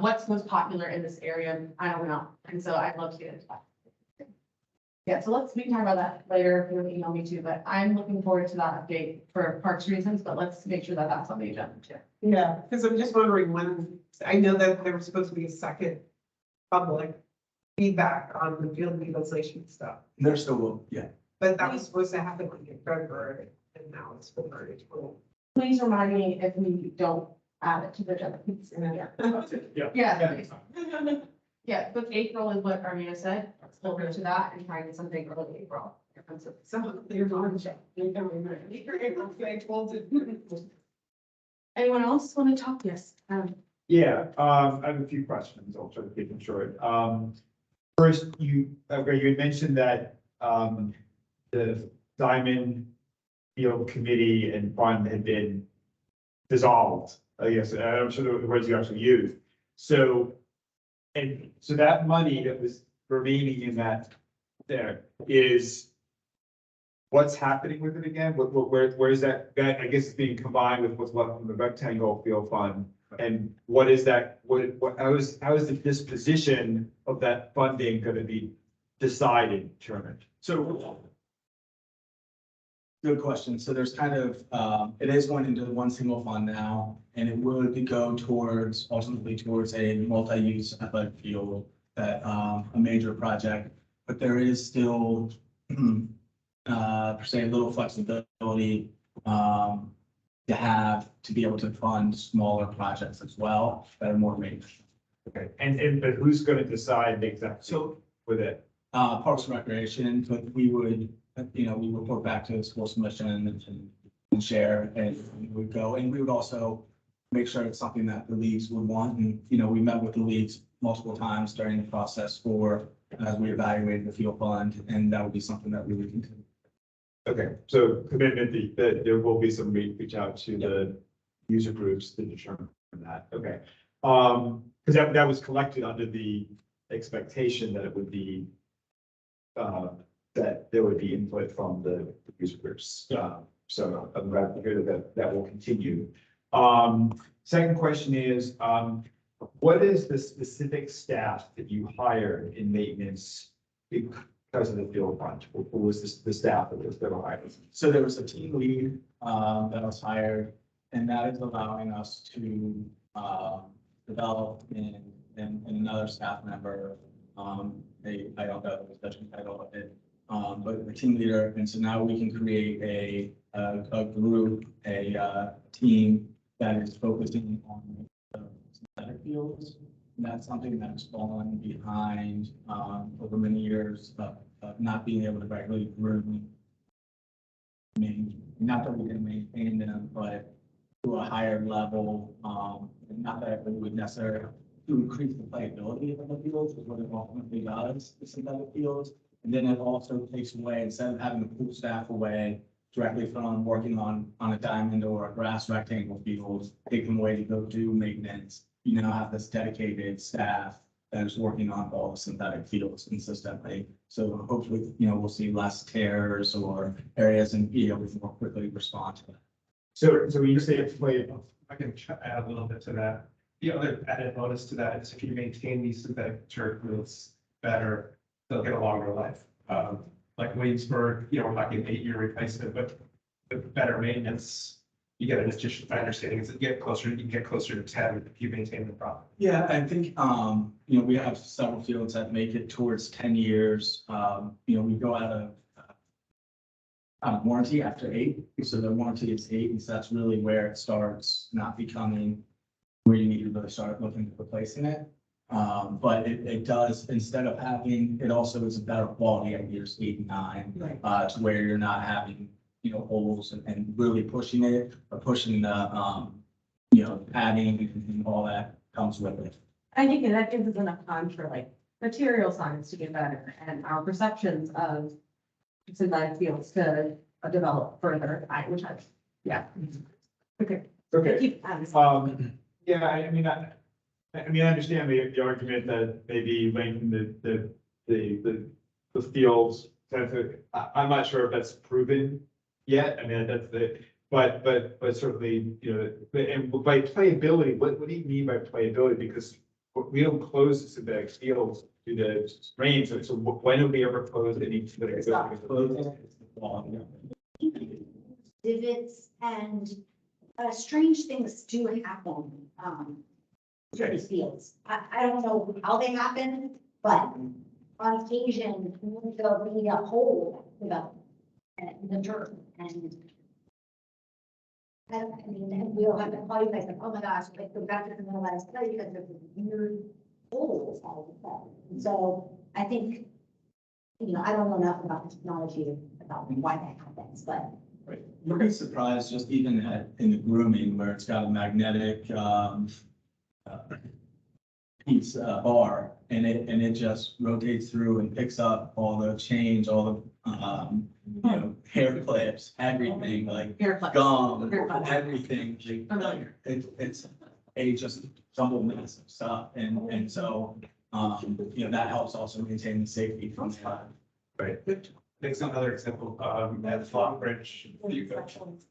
what's most popular in this area? I don't know. And so I'd love to get into that. Yeah, so we can talk about that later if you want to email me too, but I'm looking forward to that update for parks reasons, but let's make sure that that's on the agenda too. Yeah, because I'm just wondering when, I know that there was supposed to be a second public feedback on the field utilization stuff. There still will, yeah. But that was supposed to happen like in February, and now it's February. Please remind me if we don't add it to the agenda. Yeah. Yeah, but April is what Armina said. We'll go to that and try and get something early April. So you're going to check. Anyone else want to talk? Yes. Yeah, I have a few questions. I'll try to keep them short. First, you had mentioned that the Diamond Field Committee and Fund had been dissolved. I guess I'm sure the words you actually used. So that money that was remaining in that there is, what's happening with it again? Where is that? I guess it's being combined with what's left from the rectangle field fund. And what is that? How is the disposition of that funding going to be decided, determined? So Good question. So there's kind of, it is going into one single fund now, and it would go towards, ultimately towards a multi-use athletic field, that, a major project. But there is still, per se, a little flexibility, to be able to fund smaller projects as well that are more major. Okay, and, but who's gonna decide exactly So, with it? Parks and Recreation, but we would, we report back to the school commission and share, and we would go, and we would also make sure it's something that the leagues would want. And, we met with the leagues multiple times during the process as we evaluated the field fund, and that would be something that we would continue. Okay, so commitment that there will be some reach out to the user groups to determine that, okay. Because that was collected under the expectation that it would be, that there would be input from the user groups. So I'm glad to hear that will continue. Second question is, what is the specific staff that you hired in maintenance because of the field fund? What was the staff that was hired? So there was a team lead that was hired, and that is allowing us to develop in another staff member. I don't know the special title of it, but the team leader. And so now we can create a group, a team that is focusing on the synthetic fields. And that's something that has fallen behind over many years of not being able to regularly groom. Not that we can maintain them, but to a higher level, not that we would necessarily to increase the playability of the fields is what it ultimately does, the synthetic fields. And then it also takes away, instead of having to pull staff away directly from working on a diamond or a grass rectangle field, take them away to go do maintenance. You now have this dedicated staff that is working on all the synthetic fields consistently. So hopefully, we'll see less tears or areas and be able to more quickly respond to that. So when you say it's play, I can add a little bit to that. The other added bonus to that is if you maintain these synthetic turf fields better, they'll get a longer life. Like Williamsburg, we're talking 8-year replacement, but with better maintenance, you get an additional, my understanding is that you can get closer to 10 if you maintain the property. Yeah, I think, we have several fields that make it towards 10 years. We go out of warranty after 8. So the warranty is 8. And so that's really where it starts not becoming where you need to really start looking at replacing it. But it does, instead of having, it also is a better quality at years 8 and 9, to where you're not having, holes and really pushing it, or pushing the, padding and all that comes with it. I think that gives us enough time for like material science to get better and our perceptions of synthetic fields to develop further, which I, yeah. Okay. okay. Yeah, I mean, I understand the argument that maybe lengthen the fields. I'm not sure if that's proven yet. I mean, that's but certainly, and by playability, what do you mean by playability? Because we don't close the synthetic fields to the rain. So when do we ever close any synthetic fields? Divots and strange things do happen to these fields. I don't know how they happen, but on occasion, there'll be a hole developed in the dirt and and we'll have to call you guys like, oh my gosh, like the back to the middle last play because there's weird holes all of a sudden. And so I think, I don't know enough about the technology about why that happens, but. Right. You'll be surprised just even in the grooming where it's got a magnetic piece bar and it just rotates through and picks up all the chains, all the hair clips, everything like gum, everything. It's a just jumble mess of stuff, and so that helps also maintain the safety from the time. Right. Next, another example, at Long Bridge, a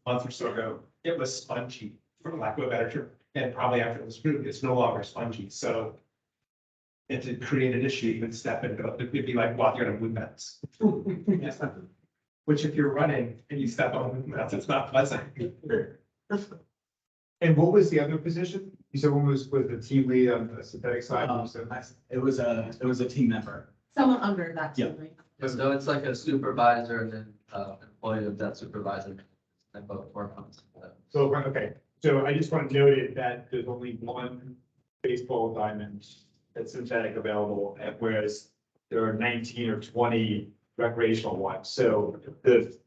month or so ago, it was spongy, for lack of a better term, and probably after it was grooved, it's no longer spongy. So if to create an issue, you would step into it. It'd be like walking on a wood fence. which if you're running and you step on, it's not pleasant. And what was the other position? You said one was the team lead on the synthetic side. It was a team member. Someone under that. Yeah. certainly. So it's like a supervisor and then employee of that supervisor. And both work on it. So, okay, so I just want to note it that there's only one baseball diamond that's synthetic available, whereas there are 19 or 20 recreational ones. So the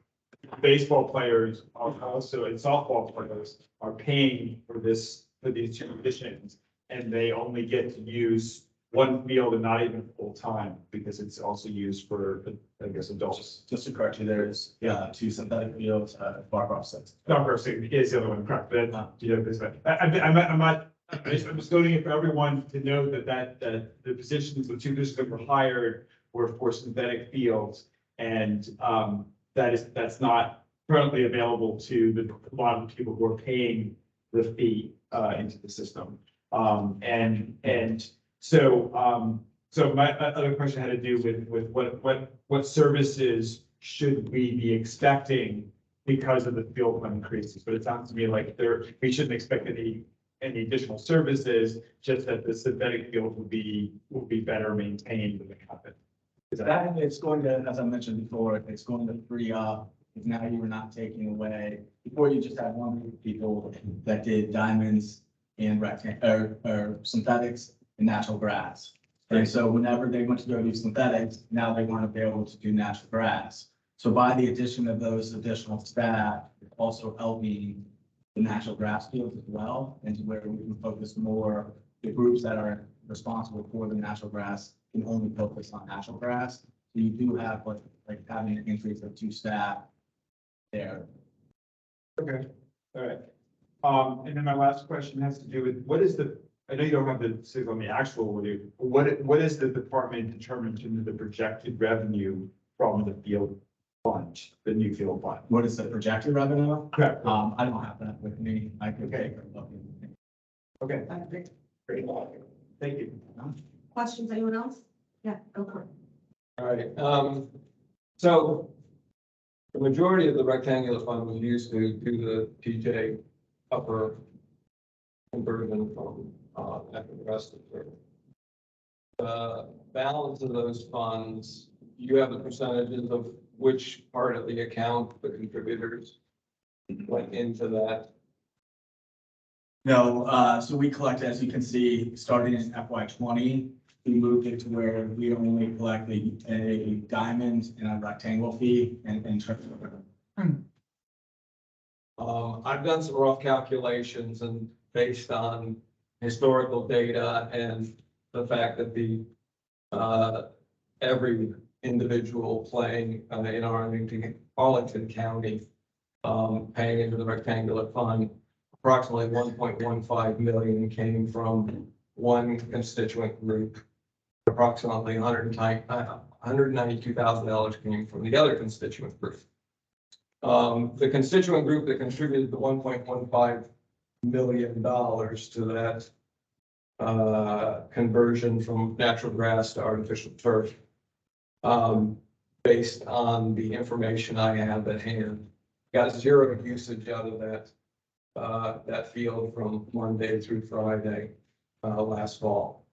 baseball players are also, and softball players are paying for these two positions. And they only get to use one field and not even full time because it's also used for, I guess, adults. Just to correct you, there's, two synthetic fields, Barcroft says. Barcroft is the other one, correct, but, you know, this way. I'm not, I'm just noting it for everyone to know that the positions, the two positions that were hired were for synthetic fields. And, that's not currently available to a lot of people who are paying the fee, into the system. So my other question had to do with what services should we be expecting because of the field fund increases? But it sounds to me like we shouldn't expect any additional services, just that the synthetic field will be better maintained when they happen. That it's going to, as I mentioned before, it's going to free up, if now you were not taking away, before you just had one group of people that did diamonds and or synthetics and natural grass. And so whenever they went to go do synthetics, now they want to be able to do natural grass. So by the addition of those additional staff, also helping the natural grass fields as well, and to where we can focus more, the groups that are responsible for the natural grass can only focus on natural grass. So you do have like having an increase of 2 staff there. Okay, all right. And then my last question has to do with what is I know you don't have the sig on the actual review, but what is the department determined to the projected revenue from the field fund, the new field fund? What is the projected revenue? Correct. I don't have that with me. I could take a look. Okay, great. Thank you. Questions, anyone else? Yeah, go for it. All right, so the majority of the rectangular fund was used to do the PJ upper conversion from after the rest of the balance of those funds. You have the percentages of which part of the account the contributors went into that. No, so we collect, as you can see, starting in FY20, we moved it to where we only collect a diamond and a rectangle fee and I've done some rough calculations and based on historical data and the fact that every individual playing in Arlington County paying into the rectangular fund, approximately 1.15 million came from one constituent group. Approximately $192,000 came from the other constituent group. The constituent group that contributed the $1.15 million to that conversion from natural grass to artificial turf, based on the information I have at hand, got zero usage out of that field from Monday through Friday last fall.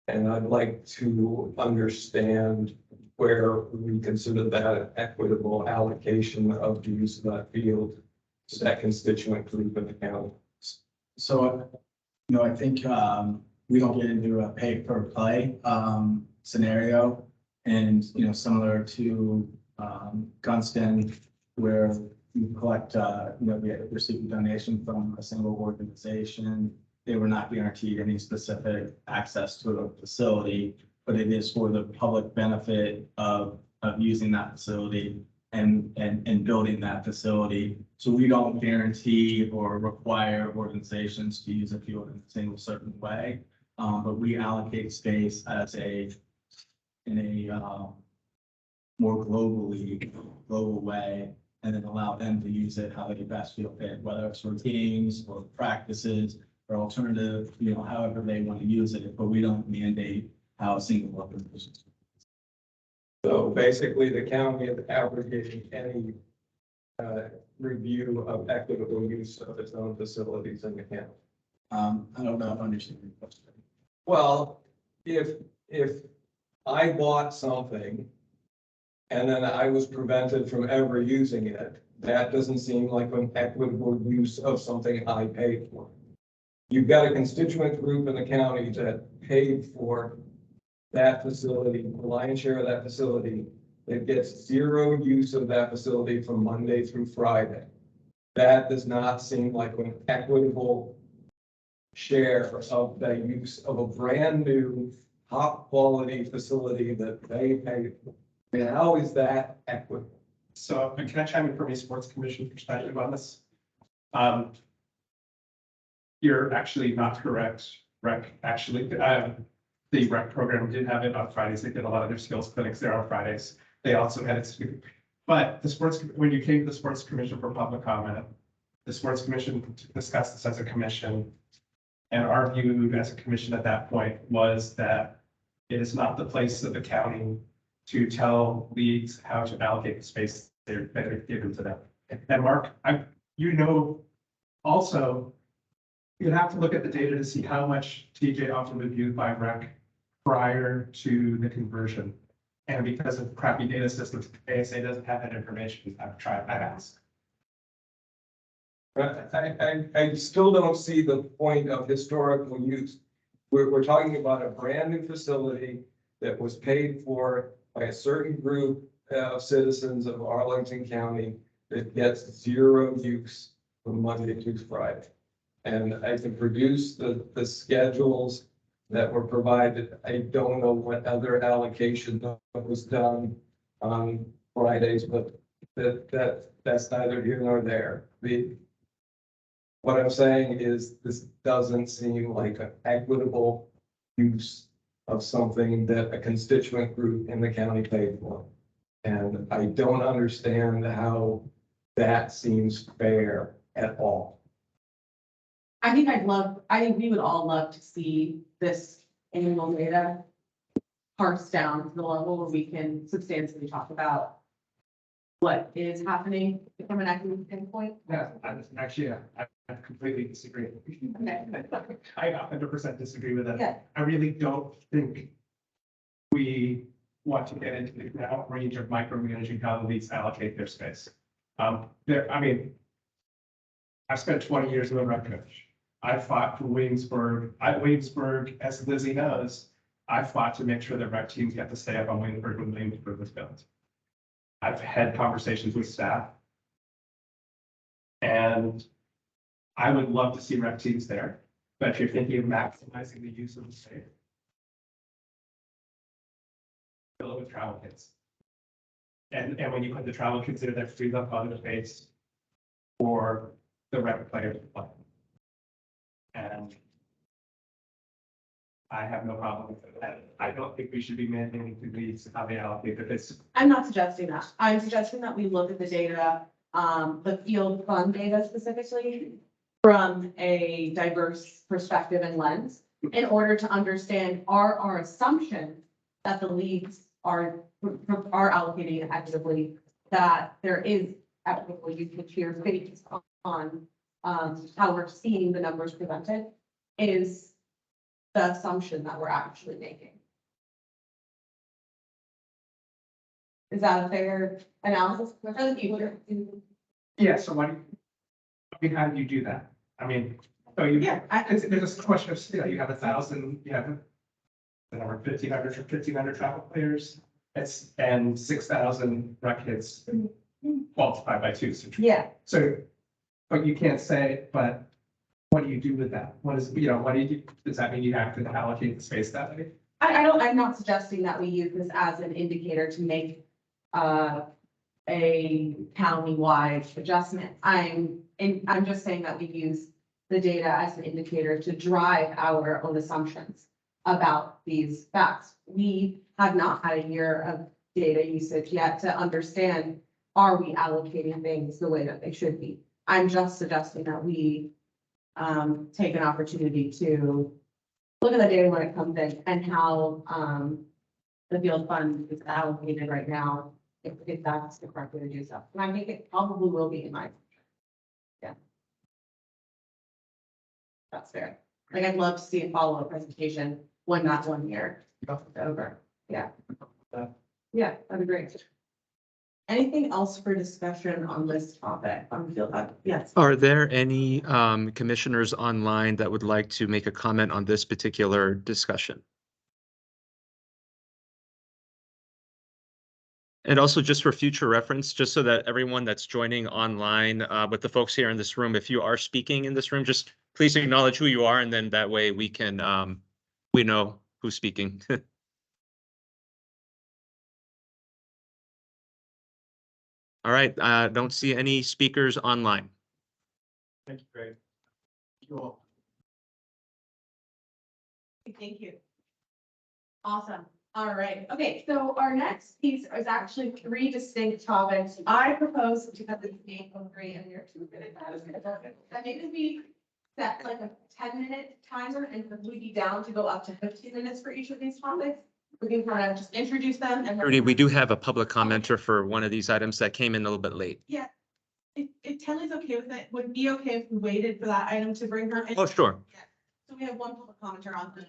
And I'd like to understand where we consider that equitable allocation of the use of that field to that constituent group in the county. So, I think we don't get into a pay per play scenario, and similar to Gunston, where you collect, we receive a donation from a single organization. They were not guaranteed any specific access to a facility, but it is for the public benefit of using that facility and building that facility. So we don't guarantee or require organizations to use a field in a single certain way, but we allocate space in a more global way, and then allow them to use it how they best feel fit, whether it's for teams or practices or alternative, however they want to use it, but we don't mandate how a single organization So basically, the county is abrogating any review of equitable use of its own facilities in the county. I don't know if I understand your question. Well, if I bought something and then I was prevented from ever using it, that doesn't seem like an equitable use of something I paid for. You've got a constituent group in the county that paid for that facility, the lion's share of that facility, that gets zero use of that facility from Monday through Friday. That does not seem like an equitable share of the use of a brand new, top quality facility that they pay for. I mean, how is that equitable? So can I chime in from a sports commission perspective on this? You're actually not correct. The rec program did have it on Fridays. They did a lot of their skills clinics there on Fridays. They also had it. But when you came to the sports commission for public comment, the sports commission discussed this as a commission. And our view as a commission at that point was that it is not the place of the county to tell leagues how to allocate the space they're given to them. And Mark, also, you'd have to look at the data to see how much TJ often was used by rec prior to the conversion. And because of crappy data systems, ASA doesn't have that information. I've asked. I still don't see the point of historical use. We're talking about a brand new facility that was paid for by a certain group of citizens of Arlington County that gets zero use from Monday to Friday. And I can produce the schedules that were provided. I don't know what other allocation was done on Fridays, but that's neither here nor there. What I'm saying is this doesn't seem like an equitable use of something that a constituent group in the county paid for. And I don't understand how that seems fair at all. I think we would all love to see this annual data parsed down to the level where we can substantially talk about what is happening from an equity standpoint. Yeah, I completely disagree. I 100% disagree with that. Yeah. I really don't think we want to get into the now range of micromanaging how the leagues allocate their space. I've spent 20 years as a rec coach. I fought for Williamsburg. Williamsburg, as Lizzie knows, I fought to make sure that rec teams got to stay up on Williamsburg when Williamsburg was built. I've had conversations with staff. And I would love to see rec teams there, but if you're thinking of maximizing the use of the space, fill it with travel kids. And when you put the travel kids there, that frees up other space for the rec players to play. And I have no problem with that. I don't think we should be mandating to leagues how they allocate the space. I'm not suggesting that. I'm suggesting that we look at the data, the field fund data specifically, from a diverse perspective and lens in order to understand our assumption that the leagues are allocating equitably, that there is equitable usage here based on how we're seeing the numbers presented is the assumption that we're actually making. Is that a fair analysis? Yeah, so how do you do that? I mean, so there's a question of scale. You have 1,000, you have the number 1,500 travel players. And 6,000 rec kids multiplied by 2. Yeah. So, but you can't say, but what do you do with that? What do you do? Does that mean you have to allocate the space that way? I'm not suggesting that we use this as an indicator to make a county-wide adjustment. I'm just saying that we use the data as an indicator to drive our own assumptions about these facts. We have not had a year of data usage yet to understand, are we allocating things the way that they should be? I'm just suggesting that we take an opportunity to look at the data when it comes in and how the field fund is allocated right now, if that's the correct way to do so. And I think it probably will be in my. Yeah. That's fair. Like, I'd love to see a follow-up presentation when that 1 year goes over. Yeah. Yeah, that'd be great. Anything else for discussion on this topic? Yes. Are there any commissioners online that would like to make a comment on this particular discussion? And also just for future reference, just so that everyone that's joining online with the folks here in this room, if you are speaking in this room, just please acknowledge who you are, and then that way we can we know who's speaking. All right, don't see any speakers online. Thank you, Greg. You all. Thank you. Awesome. All right. Okay, so our next piece is actually 3 distinct topics. I propose to have this name of 3 and you're 2 minutes. That maybe we set like a 10-minute timer and we'd be down to go up to 15 minutes for each of these topics. We can kind of just introduce them and. Rudy, we do have a public commenter for one of these items that came in a little bit late. Yeah. If Kelly's okay with it, would it be okay if we waited for that item to bring her in? Oh, sure. So we have one public commenter on the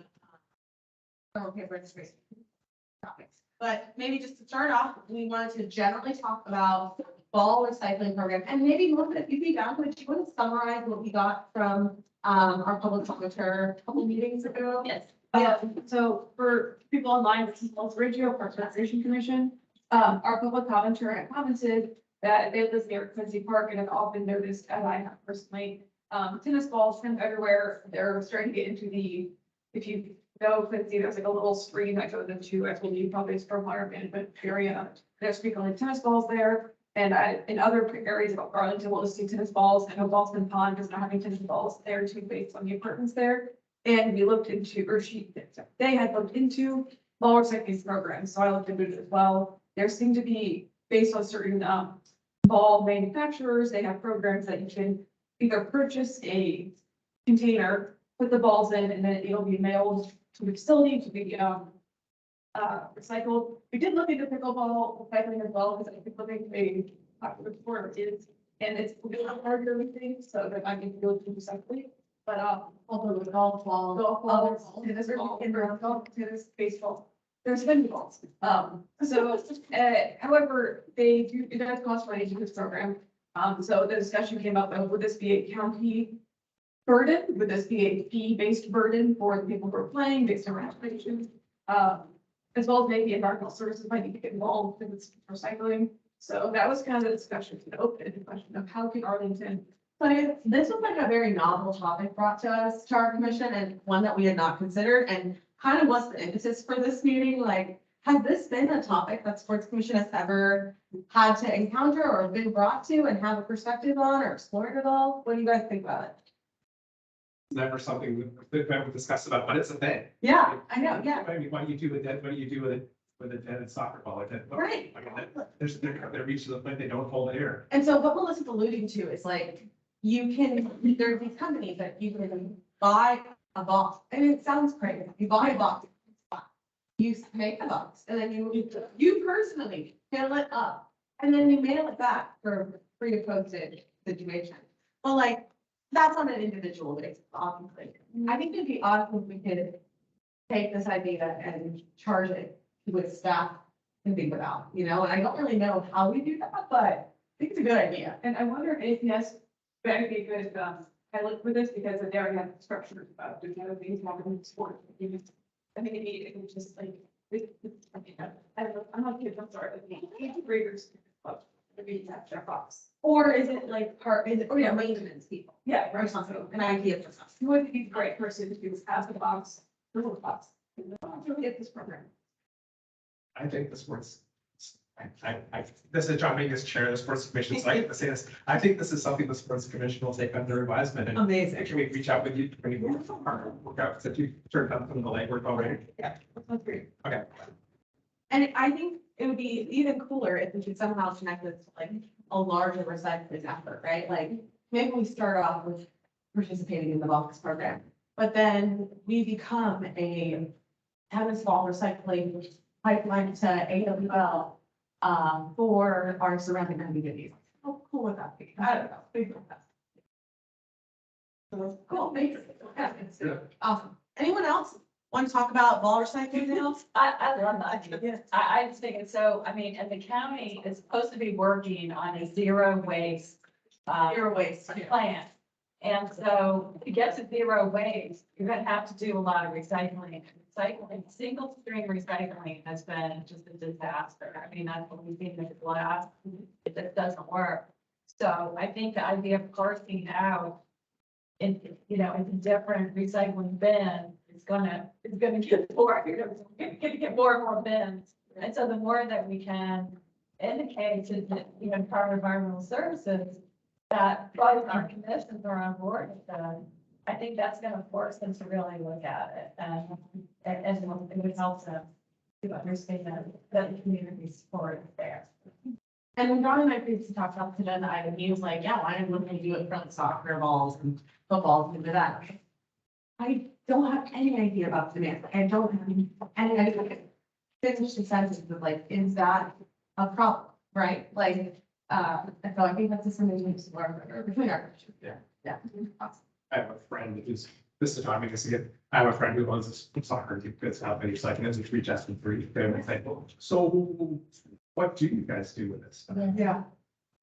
paper registration topics. But maybe just to start off, we wanted to generally talk about ball recycling program and maybe Melissa, if you'd be down to it, do you want to summarize what we got from our public commenter a couple meetings ago? Yes. So for people online, this is Wells Ridgeo Parks and Recreation Commission. Our public commenter had commented that they live near Quincy Park and have often noticed, as I have personally, tennis balls kind of everywhere. They're starting to get into if you know Quincy, there's like a little stream that goes into, I believe, probably stormwater management area. There's frequently tennis balls there. And in other areas of Arlington, we'll just see tennis balls. I know Boston Pond is not having tennis balls there too, based on the apartments there. And we looked into, they had looked into ball recycling programs. So I looked into it as well. There seem to be, based on certain ball manufacturers, they have programs that you can either purchase a container, put the balls in, and then it'll be mailed to the facility to be recycled. We did look into pickleball recycling as well, because I think looking a popular sport is, and it's a little harder, we think, so that I can go to separately. But although with golf balls, tennis ball, indoor golf, tennis, baseball, there's spin balls. However, it does cost money to this program. So the discussion came up of, would this be a county burden? Would this be a fee-based burden for the people who are playing based on regulations? As well as maybe environmental services might need to get involved if it's recycling. So that was kind of the discussion, an open question of how can Arlington. But this was like a very novel topic brought to us, to our commission, and one that we had not considered, and kind of what's the impetus for this meeting? Like, has this been a topic that Sports Commission has ever had to encounter or been brought to and have a perspective on or explored at all? What do you guys think about it? It's never something we've ever discussed about, but it's a thing. Yeah, I know, yeah. I mean, what do you do with that? What do you do with a tennis soccer ball like that? Right. They're reached to the point they don't hold air. And so what Melissa's alluding to is like, there are these companies that you can buy a box, and it sounds crazy. You buy a box, you make a box, and then you personally fill it up, and then you mail it back for free of postage situation. Well, like, that's on an individual basis, obviously. I think it'd be awesome if we could take this idea and charge it with staff and think about, and I don't really know how we do that, but I think it's a good idea. And I wonder if yes, that'd be a good pilot for this, because they already have structures about doing other things, marketing sport. I think it would just like, I'm not kidding, I'm sorry, eighth graders. Maybe have their box. Or is it like maintenance people? Yeah, or something, an idea for something. Who would be the right person to do ask the box, little box, get this program? I think the sports, this is John Vegas, chair of the sports commission, so I get to say this. I think this is something the sports commission will take under advisement. And amazing. Actually, we reach out with you when you work out, so you turned on some of the legwork already. Yeah, that's great. Okay. And I think it would be even cooler if we could somehow connect this to like a larger recycling effort, right? Like maybe we start off with participating in the box program, but then we become a tennis ball recycling pipeline to AWL, for our surrounding communities. How cool would that be? I don't know. Think about that. So, cool, thanks. Yeah, it's awesome. Anyone else want to talk about ball recycling now? I love that. I just think it's so, I mean, and the county is supposed to be working on a zero waste. Zero waste, yeah. Plan. And so to get to zero waste, you're gonna have to do a lot of recycling. Recycling, single stream recycling has been just a disaster. I mean, that's what we've seen in the glass. It just doesn't work. So I think the idea of parsing out in, into different recycling bins is gonna get more, you're gonna get more and more bins. And so the more that we can indicate to the, Department of Environmental Services that both our commissions are on board with that, I think that's gonna force them to really look at it and it would help them to understand that the community support is there. And when John and I previously talked about the agenda item, he was like, yeah, why wouldn't we do it for like soccer balls and footballs and that? I don't have any idea about demand. I don't have any idea. Business incentives of like, is that a problem, right? Like, so I think that's just something we need to learn between our. Yeah. Yeah. I have a friend who's, this is talking this again. I have a friend who owns a soccer team, that's how many seconds, which we just for free. They're like, so what do you guys do with this? Yeah.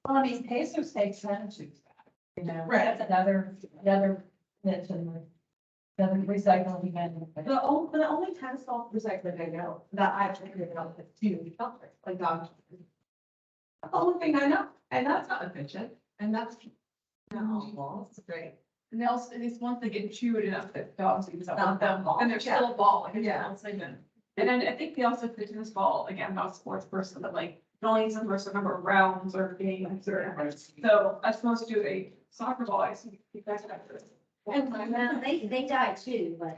Well, I mean, Pacers take centuries back, Right. That's another niche and another recycling event. The only tennis ball recycling I know that I've figured out is two chocolate, like dog. That's the only thing I know, and that's not efficient, and that's. No, well, it's great. And they also, these ones that get chewed enough that dogs use Not up that them, ball. and they're still a ball, like, Yeah. yeah. And then I think they also fit tennis ball, again, not a sports person, but like, only a certain number of rounds or games or. So as opposed to a soccer ball, I think you guys have this. And Well, they die too, but,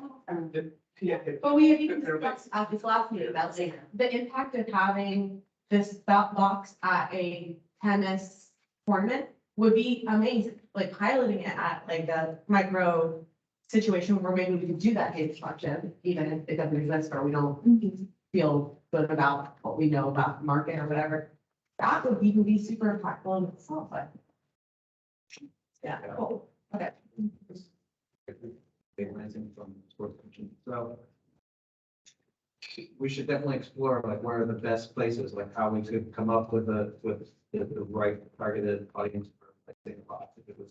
But we even discussed at this last meeting about the impact of having this box at a tennis tournament would be amazing, like piloting it at like a micro situation where maybe we could do that data collection, even if it doesn't exist or we don't feel good about what we know about the market or whatever. That would even be super impactful in itself, but. Yeah, cool, okay. From sports coaching. So we should definitely explore like where are the best places, like how we could come up with the right targeted audience for like think about if it was.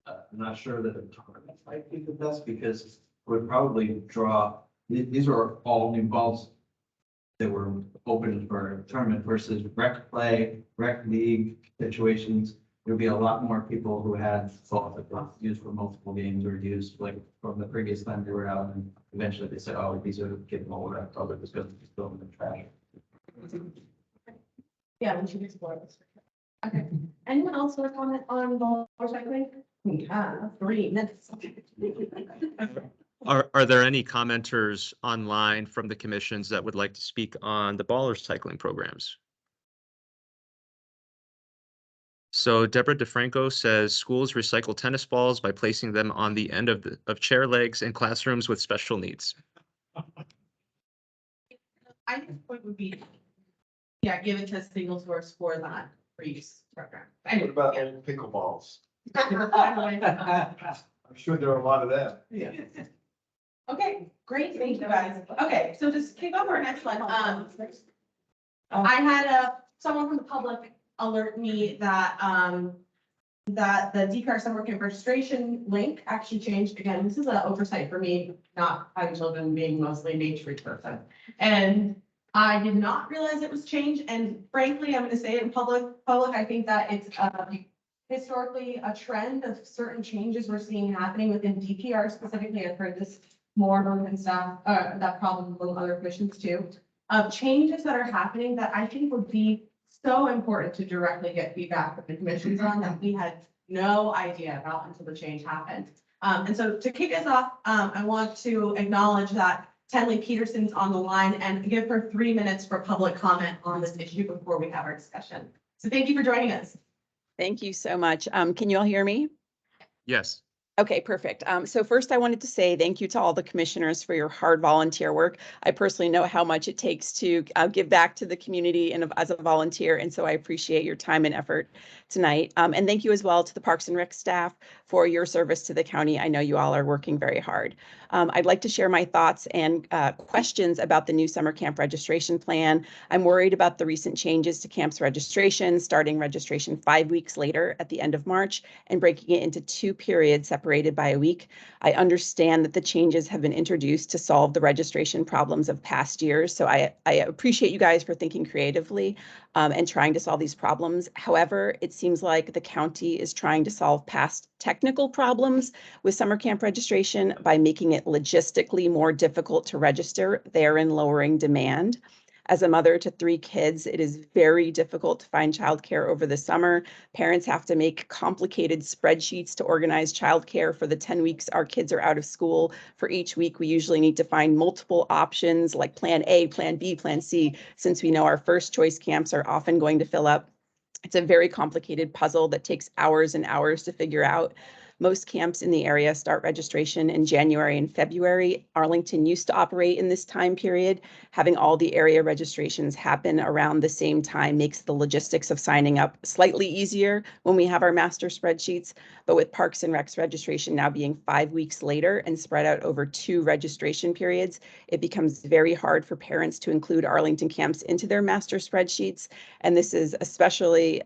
I'm not sure that the tournament might be the best because it would probably draw, these are all new balls that were open for a tournament versus rec play, rec league situations. There'd be a lot more people who had balls that were used for multiple games or used like from the previous time they were out, and eventually they said, oh, these are getting older, I probably just going to throw them in the trash. Yeah, we should explore this. Okay, anyone else want to comment on ball recycling? We have 3 minutes. Are there any commenters online from the commissions that would like to speak on the ball recycling programs? So Deborah DeFranco says schools recycle tennis balls by placing them on the end of chair legs in classrooms with special needs. I think the point would be, yeah, give it to single source for that reuse program. What about old pickleballs? Yeah. I'm sure there are a lot of them. Yeah. Okay, great, thank you guys. Okay, so just kick off our next one. I had someone from the public alert me that that the DCAR summer camp registration link actually changed again. This is an oversight for me, not having children, being mostly a nature person. And I did not realize it was changed. And frankly, I'm going to say it in public, I think that it's historically a trend of certain changes we're seeing happening within DPR specifically. I've heard this more than staff, that problem with other commissions too, of changes that are happening that I think would be so important to directly get feedback from the commissions on that we had no idea about until the change happened. And so to kick us off, I want to acknowledge that Tenley Peterson's on the line and give her 3 minutes for public comment on this issue before we have our discussion. So thank you for joining us. Thank you so much. Can you all hear me? Yes. Okay, perfect. So first I wanted to say thank you to all the commissioners for your hard volunteer work. I personally know how much it takes to give back to the community and as a volunteer, and so I appreciate your time and effort tonight. And thank you as well to the Parks and Rec staff for your service to the county. I know you all are working very hard. I'd like to share my thoughts and questions about the new summer camp registration plan. I'm worried about the recent changes to camps registration, starting registration 5 weeks later at the end of March and breaking it into 2 periods separated by a week. I understand that the changes have been introduced to solve the registration problems of past years. So I appreciate you guys for thinking creatively and trying to solve these problems. However, it seems like the county is trying to solve past technical problems with summer camp registration by making it logistically more difficult to register, therein lowering demand. As a mother to 3 kids, it is very difficult to find childcare over the summer. Parents have to make complicated spreadsheets to organize childcare for the 10 weeks our kids are out of school. For each week, we usually need to find multiple options like plan A, plan B, plan C, since we know our first choice camps are often going to fill up. It's a very complicated puzzle that takes hours and hours to figure out. Most camps in the area start registration in January and February. Arlington used to operate in this time period. Having all the area registrations happen around the same time makes the logistics of signing up slightly easier when we have our master spreadsheets. But with Parks and Rec's registration now being 5 weeks later and spread out over 2 registration periods, it becomes very hard for parents to include Arlington camps into their master spreadsheets. And this is especially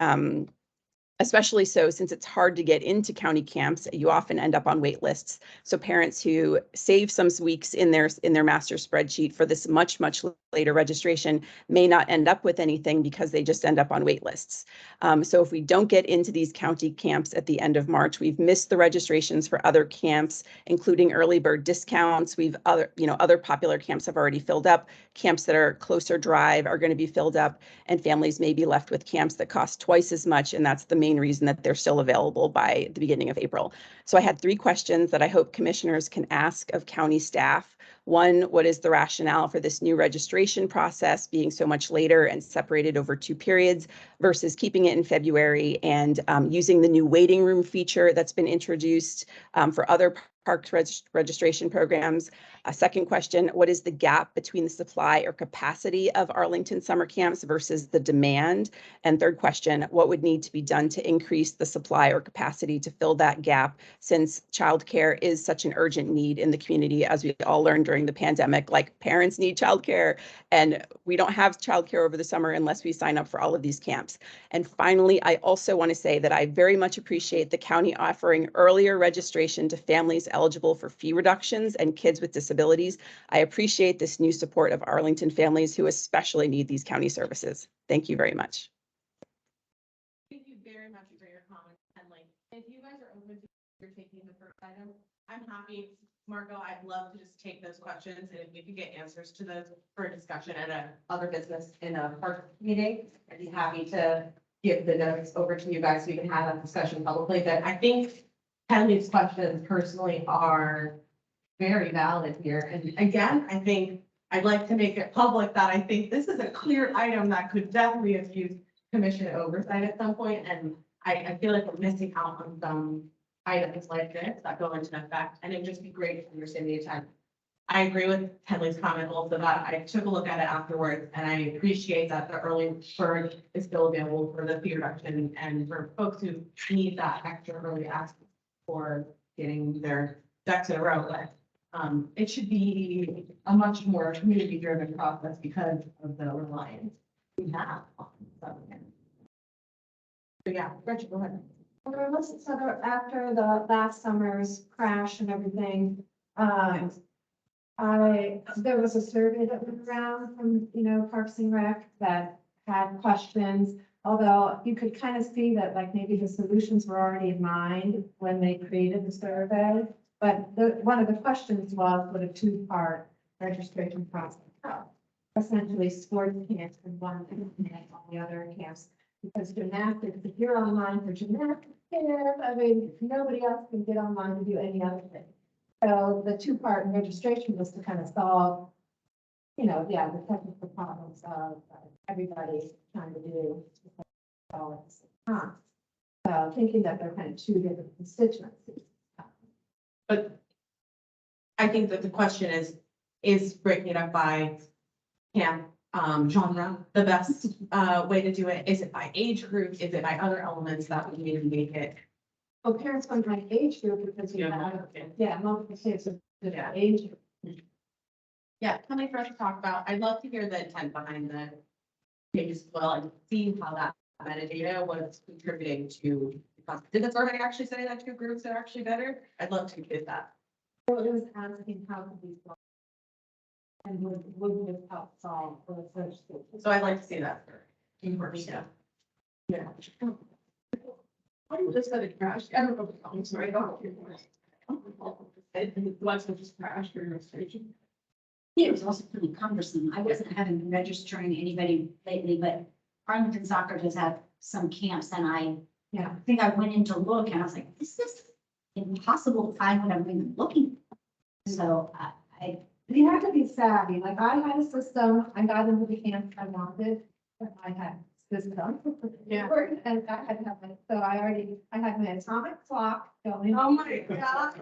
so since it's hard to get into county camps. You often end up on wait lists. So parents who save some weeks in their master spreadsheet for this much later registration may not end up with anything because they just end up on wait lists. So if we don't get into these county camps at the end of March, we've missed the registrations for other camps, including early bird discounts. Other popular camps have already filled up. Camps that are closer drive are going to be filled up, and families may be left with camps that cost twice as much, and that's the main reason that they're still available by the beginning of April. So I had 3 questions that I hope commissioners can ask of county staff. 1, what is the rationale for this new registration process being so much later and separated over 2 periods versus keeping it in February and using the new waiting room feature that's been introduced for other parks registration programs? A second question, what is the gap between the supply or capacity of Arlington summer camps versus the demand? And third question, what would need to be done to increase the supply or capacity to fill that gap, since childcare is such an urgent need in the community, as we all learned during the pandemic, like parents need childcare and we don't have childcare over the summer unless we sign up for all of these camps. And finally, I also want to say that I very much appreciate the county offering earlier registration to families eligible for fee reductions and kids with disabilities. I appreciate this new support of Arlington families who especially need these county services. Thank you very much. Thank you very much for your comments. And like, if you guys are open to taking the first item, I'm happy, Marco, I'd love to just take those questions and if we could get answers to those for discussion at a other business in a park meeting, I'd be happy to give the notes over to you guys so you can have that discussion publicly. But I think Henley's questions personally are very valid here. And again, I think I'd like to make it public that I think this is a clear item that could definitely have used commission oversight at some point. And I feel like we're missing out on some items like this that go into effect, and it'd just be great to understand the intent. I agree with Henley's comment also that I took a look at it afterwards, and I appreciate that the early bird is still available for the fee reduction and for folks who need that extra early access for getting their ducks in a row. But it should be a much more community-driven process because of the reliance we have on them. So yeah, Rachel, go ahead. So after the last summer's crash and everything, there was a survey that went around from, Parks and Rec that had questions, although you could kind of see that like maybe the solutions were already in mind when they created the survey. But one of the questions was what a 2-part registration process. Essentially sports camps and one and all the other camps. Because gymnastics, if you're online for gymnastics, I mean, nobody else can get online to do any other thing. So the 2-part registration was to kind of solve, the technical problems of everybody trying to do all at the same time. So thinking that they're kind of 2 different constituencies. But I think that the question is breaking it up by camp, genre, the best, way to do it? Is it by age group? Is it by other elements that would maybe make it? Well, parents going by age group because you have, yeah, multiple kids of the age. Yeah, something for us to talk about. I'd love to hear the intent behind the pages as well and see how that metadata was contributing to. Did the survey actually say that two groups are actually better? I'd love to get that. Well, it was asking how could we solve. And would this help solve for the search. So I'd like to see that for in person. Yeah. Why do you just let it crash? I don't know. I'm sorry. It was just crashed during registration. It was also pretty cumbersome. I wasn't having been registering anybody lately, but Arlington Soccer does have some camps and I think I went in to look and I was like, this is impossible to find what I'm even looking for. So You have to be savvy. Like I had a system, I got into the camp I wanted, but I had system. Yeah. And I had to have my, so I had my atomic clock going. Oh my God.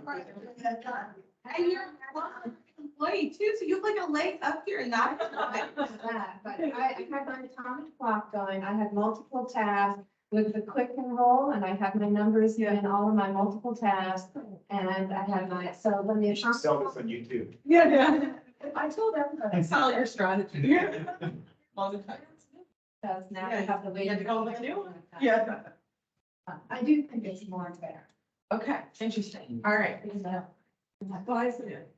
And you're an employee too, so you have like a leg up here and that. But I had my atomic clock going. I had multiple tabs with the click and roll, and I had my numbers in all of my multiple tabs. And I had my, so when the atomic. Sell this on YouTube. Yeah. I told everybody. I saw your strategy. All the time. Because now I have the way. You had to go with you? Yeah. I do think it's more fair. Okay, interesting. All right. Why is it?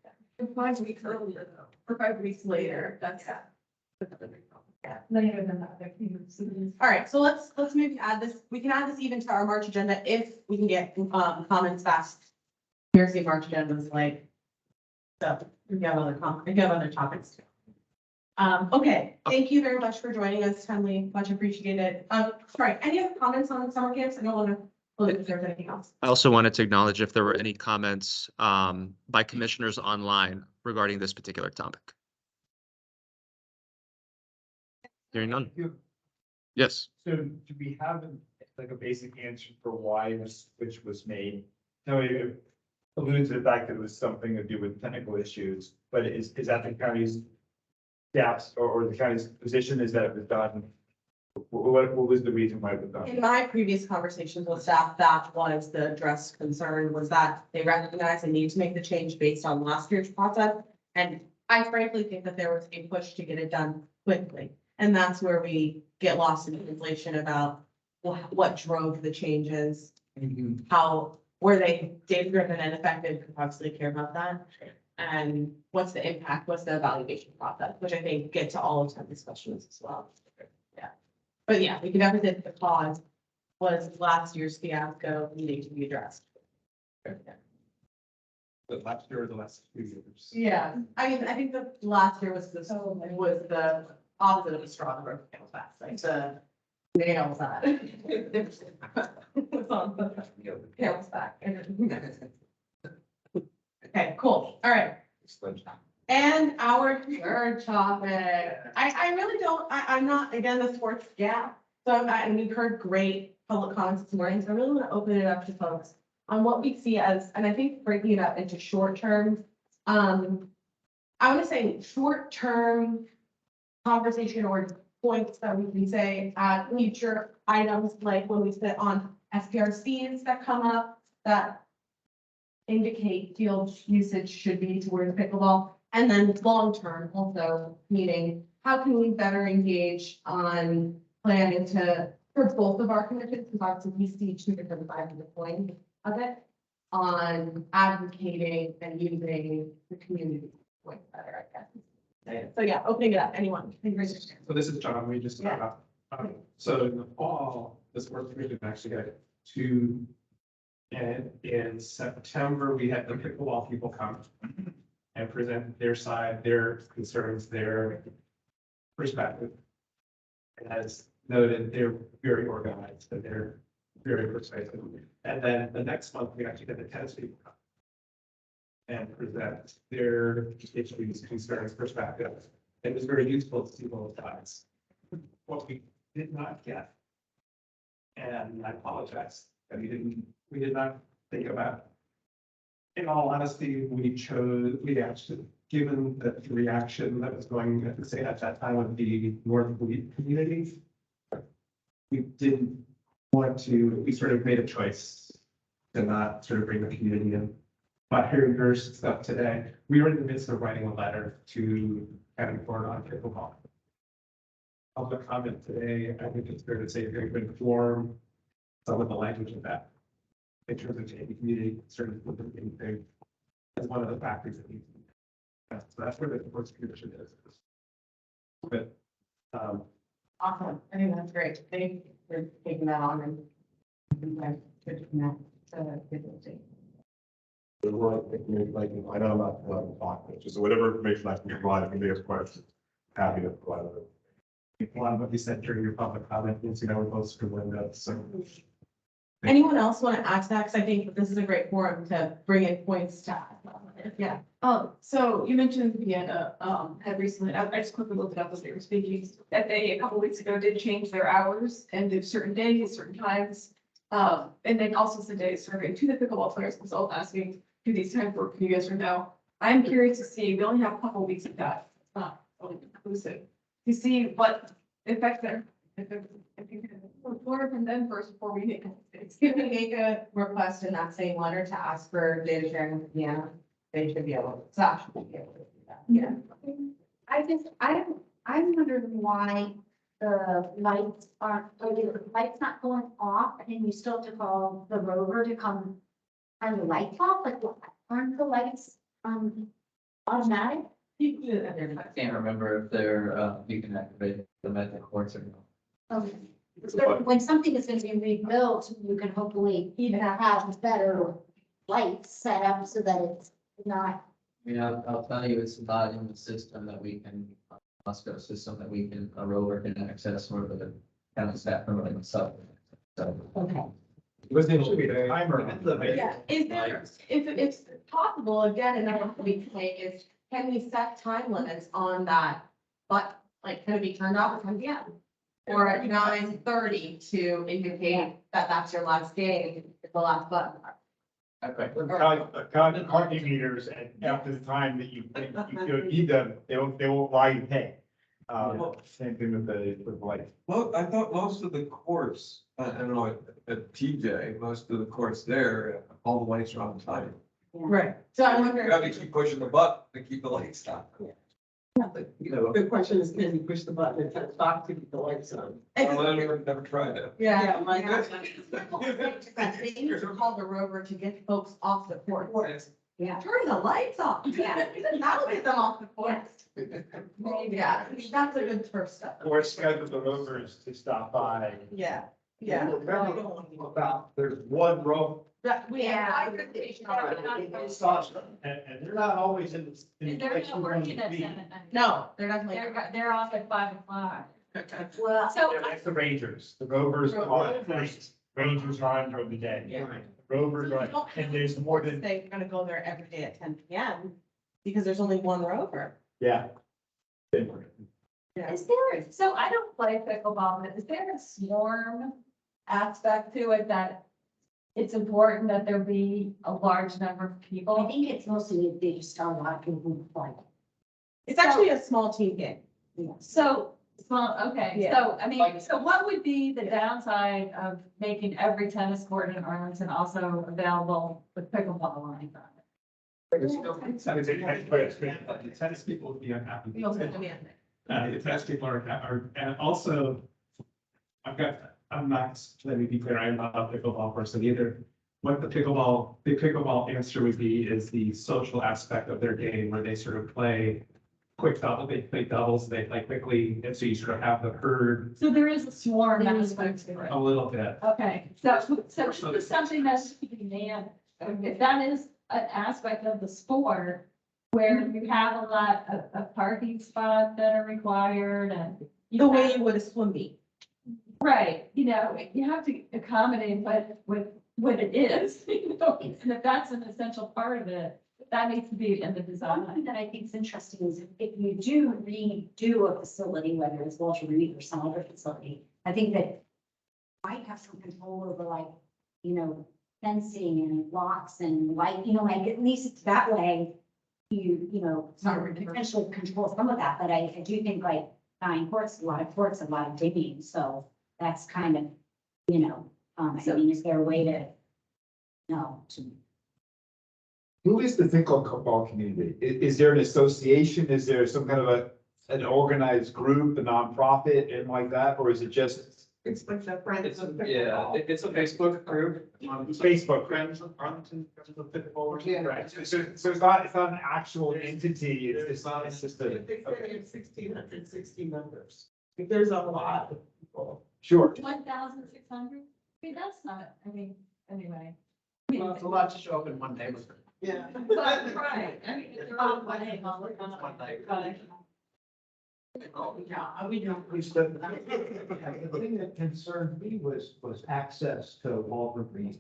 5 weeks earlier though, or 5 weeks later, that's. Yeah, later than that. All right, so let's maybe add this, we can add this even to our March agenda if we can get comments fast. Here's the March agendas like. So we have other topics too. Okay, thank you very much for joining us, Henley, much appreciated. Sorry, any other comments on summer camps? I don't want to look if there's anything else. I also wanted to acknowledge if there were any comments by commissioners online regarding this particular topic. Hearing none. Yes. So do we have like a basic answer for why this switch was made? No, it alludes to the fact that it was something to do with technical issues, but is that the county's staff's or the county's position is that it was done? What was the reason why it was done? In my previous conversations with staff, that was the addressed concern, was that they recognize the need to make the change based on last year's process. And I frankly think that there was a push to get it done quickly. And that's where we get lost in translation about what drove the changes, how were they data driven and effective, could obviously care about that. And what's the impact, what's the evaluation process, which I think get to all of these questions as well. Yeah, but yeah, we can definitely say the cause was last year's fiasco needing to be addressed. The last year or the last 2 years? Yeah, I mean, I think the last year was the opposite of a straw that broke the camel's back, like the nails that. Was on the camel's back. Okay, cool, all right. And our third topic, I really don't, I'm not, again, the sports gap. So and we've heard great public comments this morning, so I really want to open it up to folks on what we see as, and I think breaking it up into short term. I want to say short term conversation or points that we can say at future items, like when we sit on SPRCs that come up that indicate field usage should be towards pickleball. And then long-term also, meaning how can we better engage on planning for both of our commissions, because obviously we see two different sides of the coin of it, on advocating and using the community way better, I guess. So yeah, opening it up, anyone. So this is John, we just, so in the fall, the sports commission actually got two. And in September, we had the pickleball people come and present their side, their concerns, their perspective. And as noted, they're very organized and they're very persuasive. And then the next month, we actually had the tennis people come and present their issues, concerns, perspectives. It was very useful to see both sides. What we did not get, and I apologize, that we did not think about in all honesty, we actually, given that the reaction that was going, to say at that time of the North Fleet community, we didn't want to, we sort of made a choice to not sort of bring the community in. But hearing your stuff today, we were in the midst of writing a letter to County Board on pickleball. Public comment today, I think it's fair to say you're going to inform some of the language of that. In terms of taking community concern as one of the factors that needs to be. So that's where the sports commission is. But, Awesome. I think that's great. Thank you for taking that on and taking that to good thing. I know I'm not allowed to talk, but just whatever information I can provide, if anybody has questions, happy to provide it. a lot of what you said during your public comment, is, you know, we're both scribbling notes, so. Anyone else want to add to that? Because I think this is a great forum to bring in points to add. Yeah, so you mentioned Vienna, had recently, I just quickly looked it up as they were speaking, that they, a couple weeks ago, did change their hours and did certain days, certain times. And then also sent a survey to the pickleball players themselves asking, do these times work for you guys or no? I'm curious to see, we only have a couple weeks of that, it's not only inclusive, to see what effect there. If you can explore from them first before we make it. Can we make a request in that same letter to ask for data sharing with Vienna? They should be able, Zach should be able to do that. Yeah. I'm wondering why the lights aren't, or the lights not going off and you still have to call the rover to come turn the lights off, like, aren't the lights, automatic? I can't remember if they're, you can activate them at the courts or not. Okay. So when something is gonna be rebuilt, you can hopefully even have better lights set up so that it's not. I mean, I'll tell you, it's not in the system that we can, Moscow system that we can, a rover can access or the county staff or like stuff. So. Okay. Was there should be a timer? Yeah, is there, if it's possible, again, another point we can make is, can we set time limits on that? But like, can it be turned off at 10 p.m.? Or at 9:30 to indicate that that's your last game, it's the last button. Okay. Parking meters, and after the time that you don't need them, they won't allow you to pay. Same thing with the light. Well, I thought most of the courts, I don't know, at TJ, most of the courts there, all the lights are on time. Right. So I wonder. You have to keep pushing the button to keep the lights on. You know. The question is, can you push the button and turn it off to keep the lights on? Well, I never tried it. Yeah. my They need to call the rover to get folks off the court. Yeah. Turn the lights off. Yeah. That'll get them off the court. Yeah, that's a good first step. Or schedule the rovers to stop by. Yeah, yeah. There's one row. That, we have. And they're not always in the. And they're not working at 7 at night. No, they're definitely. They're off at 5 o'clock. Well, So That's the Rangers. The Rovers are, Rangers are on during the day. Yeah. Rovers are, and there's more than, They're gonna go there every day at 10 p.m. because there's only one rover. yeah. Yeah. is there, so I don't play pickleball, but is there a swarm aspect to it that it's important that there be a large number of I people? think it's mostly they just start a lot of people who play. It's actually a small team game. So, well, okay, Yeah. so, I mean, so what would be the downside of making every tennis court in Arlington also available with pickleball lines on it? The tennis people would be unhappy. We also have to be on there. The tennis people are, and also, I'm not, let me be clear, I'm not a pickleball person either. What the pickleball answer would be is the social aspect of their game where they sort of play quick double, they play doubles, they play quickly, and so you sort of have the herd So there is a swarm aspect to it. a little bit. Okay, so this is something that should be managed. If that is an aspect of the sport where you have a lot of parking spots that are required and. The way you would a swim meet. Right, you know, you have to accommodate what it is, you know, and if that's an essential part of it, that needs to be in the One design. thing that I think is interesting is if you do redo a facility, whether it's Walter Reed or some other facility, I think that might have some control over like, you know, fencing and locks and like, you know, like at least it's that way. You know, sort of potentially control some of that, but I do think like 9 courts, a lot of digging, so that's kind of, you know, I mean, is there a way to, no, to Who is the pickleball community? Is there an association? Is there some kind of an organized group, a nonprofit, and like that, or is it just? It's like the friends. It's a Facebook group. Facebook, Friends of Arlington, Friends of Pickleball. Yeah. Right, so it's not an actual entity, it's not, it's just a. They say it's 1,660 members. There's a lot of people. Sure. 1,600? I mean, that's not, I mean, anyway. Well, it's a lot to show up in one day. Yeah. But, right, I mean, they're all one day, One night. Oh, yeah, we don't. The thing that concerned me was access to Walter Reed.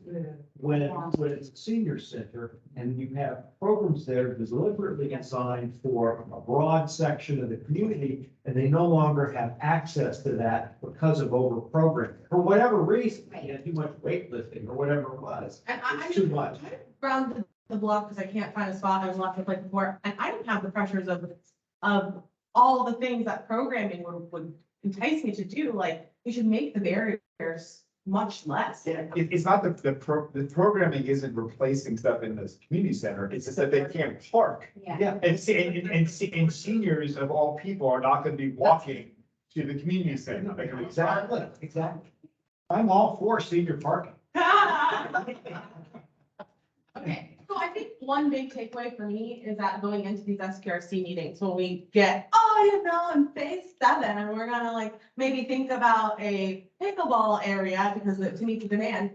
When it's a senior center and you have programs there deliberately designed for a broad section of the community, and they no longer have access to that because of over-programming, for whatever reason, they had too much weightlifting or whatever it was. And It's too much. Around the block, because I can't find a spot, I was left to play before, and I don't have the pressures of all the things that programming would entice me to do, like, we should make the barriers much less. It's not the programming isn't replacing stuff in this community center, it's just that they can't park. Yeah. And seniors of all people are not gonna be walking to the community center. Exactly. I'm all for senior parking. Okay, so I think one big takeaway for me is that going into these SPRC meetings, when we get, oh, you know, in phase 7, and we're gonna like maybe think about a pickleball area because to meet the demand.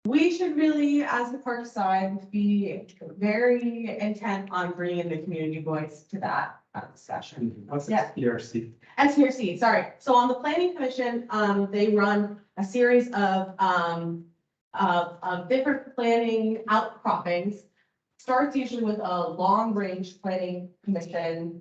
We should really, as the park side, be very intent on bringing the community voice to that discussion. What's Yeah. SPRC? SPRC, sorry. So on the planning commission, they run a series of different planning outcroppings. Starts usually with a long-range planning commission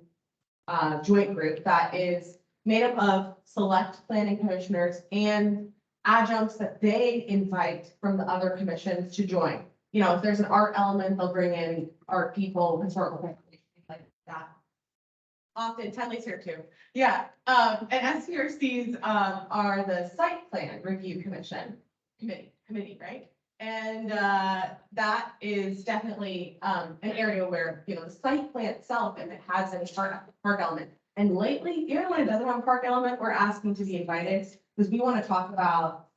joint group that is made up of select planning commissioners and adjuncts that they invite from the other commissions to join. You know, if there's an art element, they'll bring in art people, historical preservation, things like that. Often, Tenley's here too. Yeah, and SPRCs are the site plan review committee, right? And that is definitely an area where, you know, the site plan itself, and it has a park element. And lately, even when it doesn't have a park element, we're asking to be invited because we want to talk about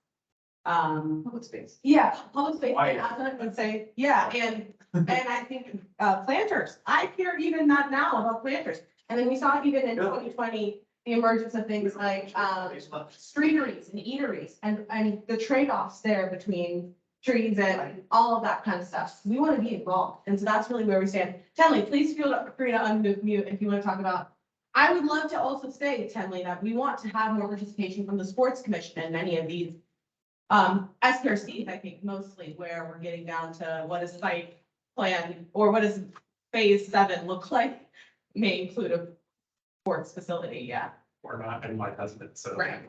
public space. Yeah, public space. And as I would say, yeah, and I think planters. I hear even not now about planters. And then we saw even in 2020 the emergence of things like streeteries and eateries and the trade-offs there between trees and all of that kind of stuff. We want to be involved. And so that's really where we stand. Tenley, please feel free to unmute if you want to talk about. I would love to also say, Tenley, that we want to have more participation from the sports commission and many of these SPRCs, I think mostly where we're getting down to what is site plan or what does phase 7 look like may include a sports facility, yeah. Or not, and my husband, so. Right.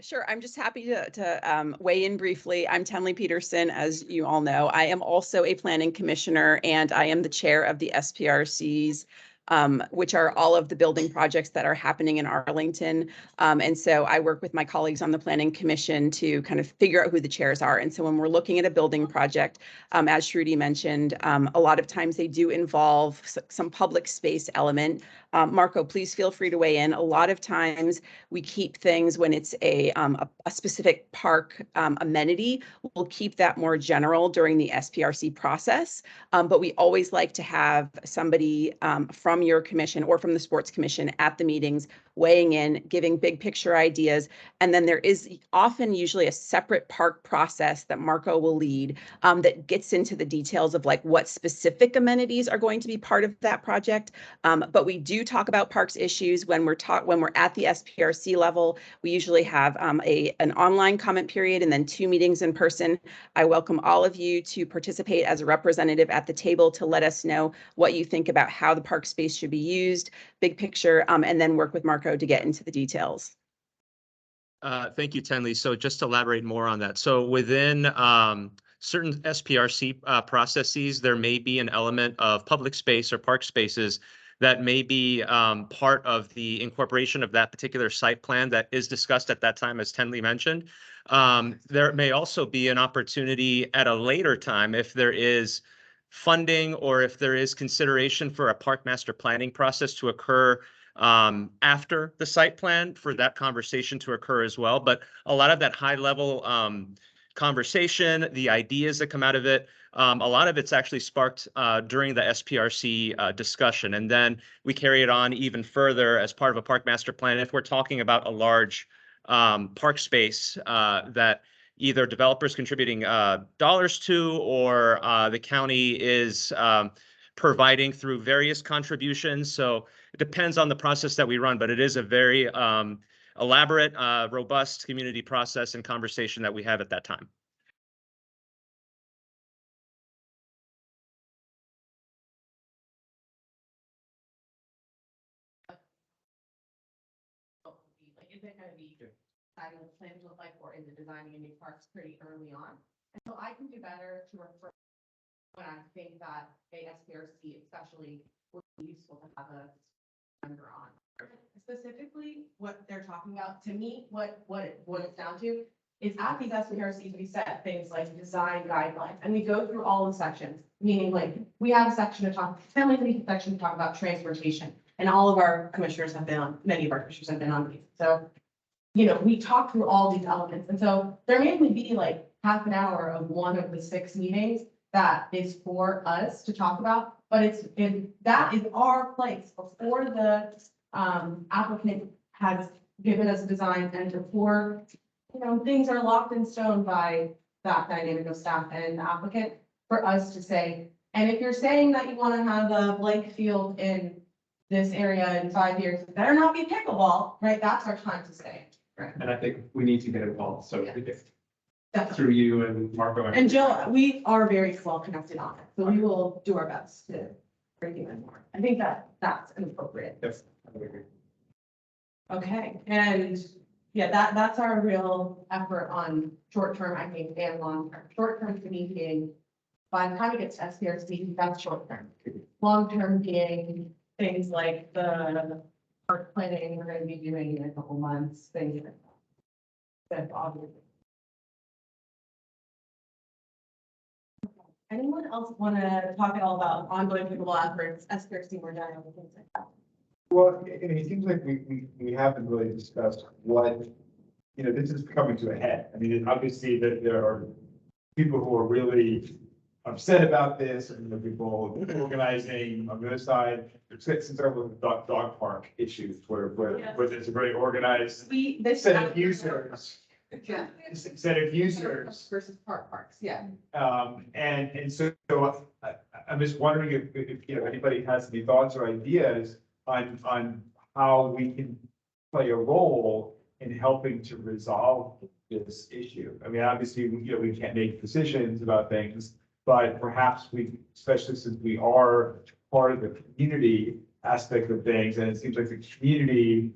Sure, I'm just happy to weigh in briefly. I'm Tenley Peterson, as you all know. I am also a planning commissioner, and I am the chair of the SPRCs, which are all of the building projects that are happening in Arlington. And so I work with my colleagues on the planning commission to kind of figure out who the chairs are. And so when we're looking at a building project, as Shruti mentioned, a lot of times they do involve some public space element. Marco, please feel free to weigh in. A lot of times we keep things when it's a specific park amenity, we'll keep that more general during the SPRC process. But we always like to have somebody from your commission or from the sports commission at the meetings, weighing in, giving big picture ideas. And then there is often usually a separate park process that Marco will lead that gets into the details of like what specific amenities are going to be part of that project. But we do talk about parks issues when we're at the SPRC level. We usually have an online comment period and then 2 meetings in person. I welcome all of you to participate as a representative at the table to let us know what you think about how the park space should be used, big picture, and then work with Marco to get into the details. Thank you, Tenley. So just to elaborate more on that. So within certain SPRC processes, there may be an element of public space or park spaces that may be part of the incorporation of that particular site plan that is discussed at that time, as Tenley mentioned. There may also be an opportunity at a later time if there is funding or if there is consideration for a park master planning process to occur after the site plan, for that conversation to occur as well. But a lot of that high level conversation, the ideas that come out of it, a lot of it's actually sparked during the SPRC discussion. And then we carry it on even further as part of a park master plan. If we're talking about a large park space that either developers contributing dollars to, or the county is providing through various contributions. So it depends on the process that we run, but it is a very elaborate, robust community process and conversation that we have at that time. Like, is it gonna be deciding what the plans look like or is it designing a new parks pretty early on? And so I can do better to refer when I think that a SPRC especially would be useful to have a member on. Specifically, what they're talking about, to me, what it's down to is at these SPRCs, we set things like design guidelines and we go through all the sections, meaning like we have a section to talk, section to talk about transportation. And all of our commissioners have been on, many of our commissioners have been on these. So, you know, we talk through all these elements. And so there may only be like half an hour of one of the 6 meetings that is for us to talk about, but that is our place before the applicant has given us a design and before, you know, things are locked in stone by that dynamic of staff and applicant for us to say, and if you're saying that you want to have a blank field in this area in 5 years, it better not be pickleball, right? That's our time to say. Right. And I think we need to get involved, so Yeah. if through you and Marco. And Jill, we are very well connected on it, so we will do our best to bring you in more. I think that's inappropriate. Yes, I would agree. Okay, and yeah, that's our real effort on short term, I think, and long term. Short term to me being, by the time it gets to SPRC, that's short term. Long term being things like the park planning we're gonna be doing in a couple months, things like that. That's obviously. Anyone else want to talk at all about ongoing pickleball efforts, SPRC more generally, things like that? Well, I mean, it seems like we haven't really discussed what, you know, this is coming to a head. I mean, obviously that there are people who are really upset about this, and the people organizing on the other side, since our dog park issues where there's a very organized set of users. Yeah. Set of users. Versus parks, yeah. And so I'm just wondering if, you know, anybody has any thoughts or ideas on how we can play a role in helping to resolve this issue. I mean, obviously, you know, we can't make decisions about things, but perhaps we, especially since we are part of the community aspect of things, and it seems like the community,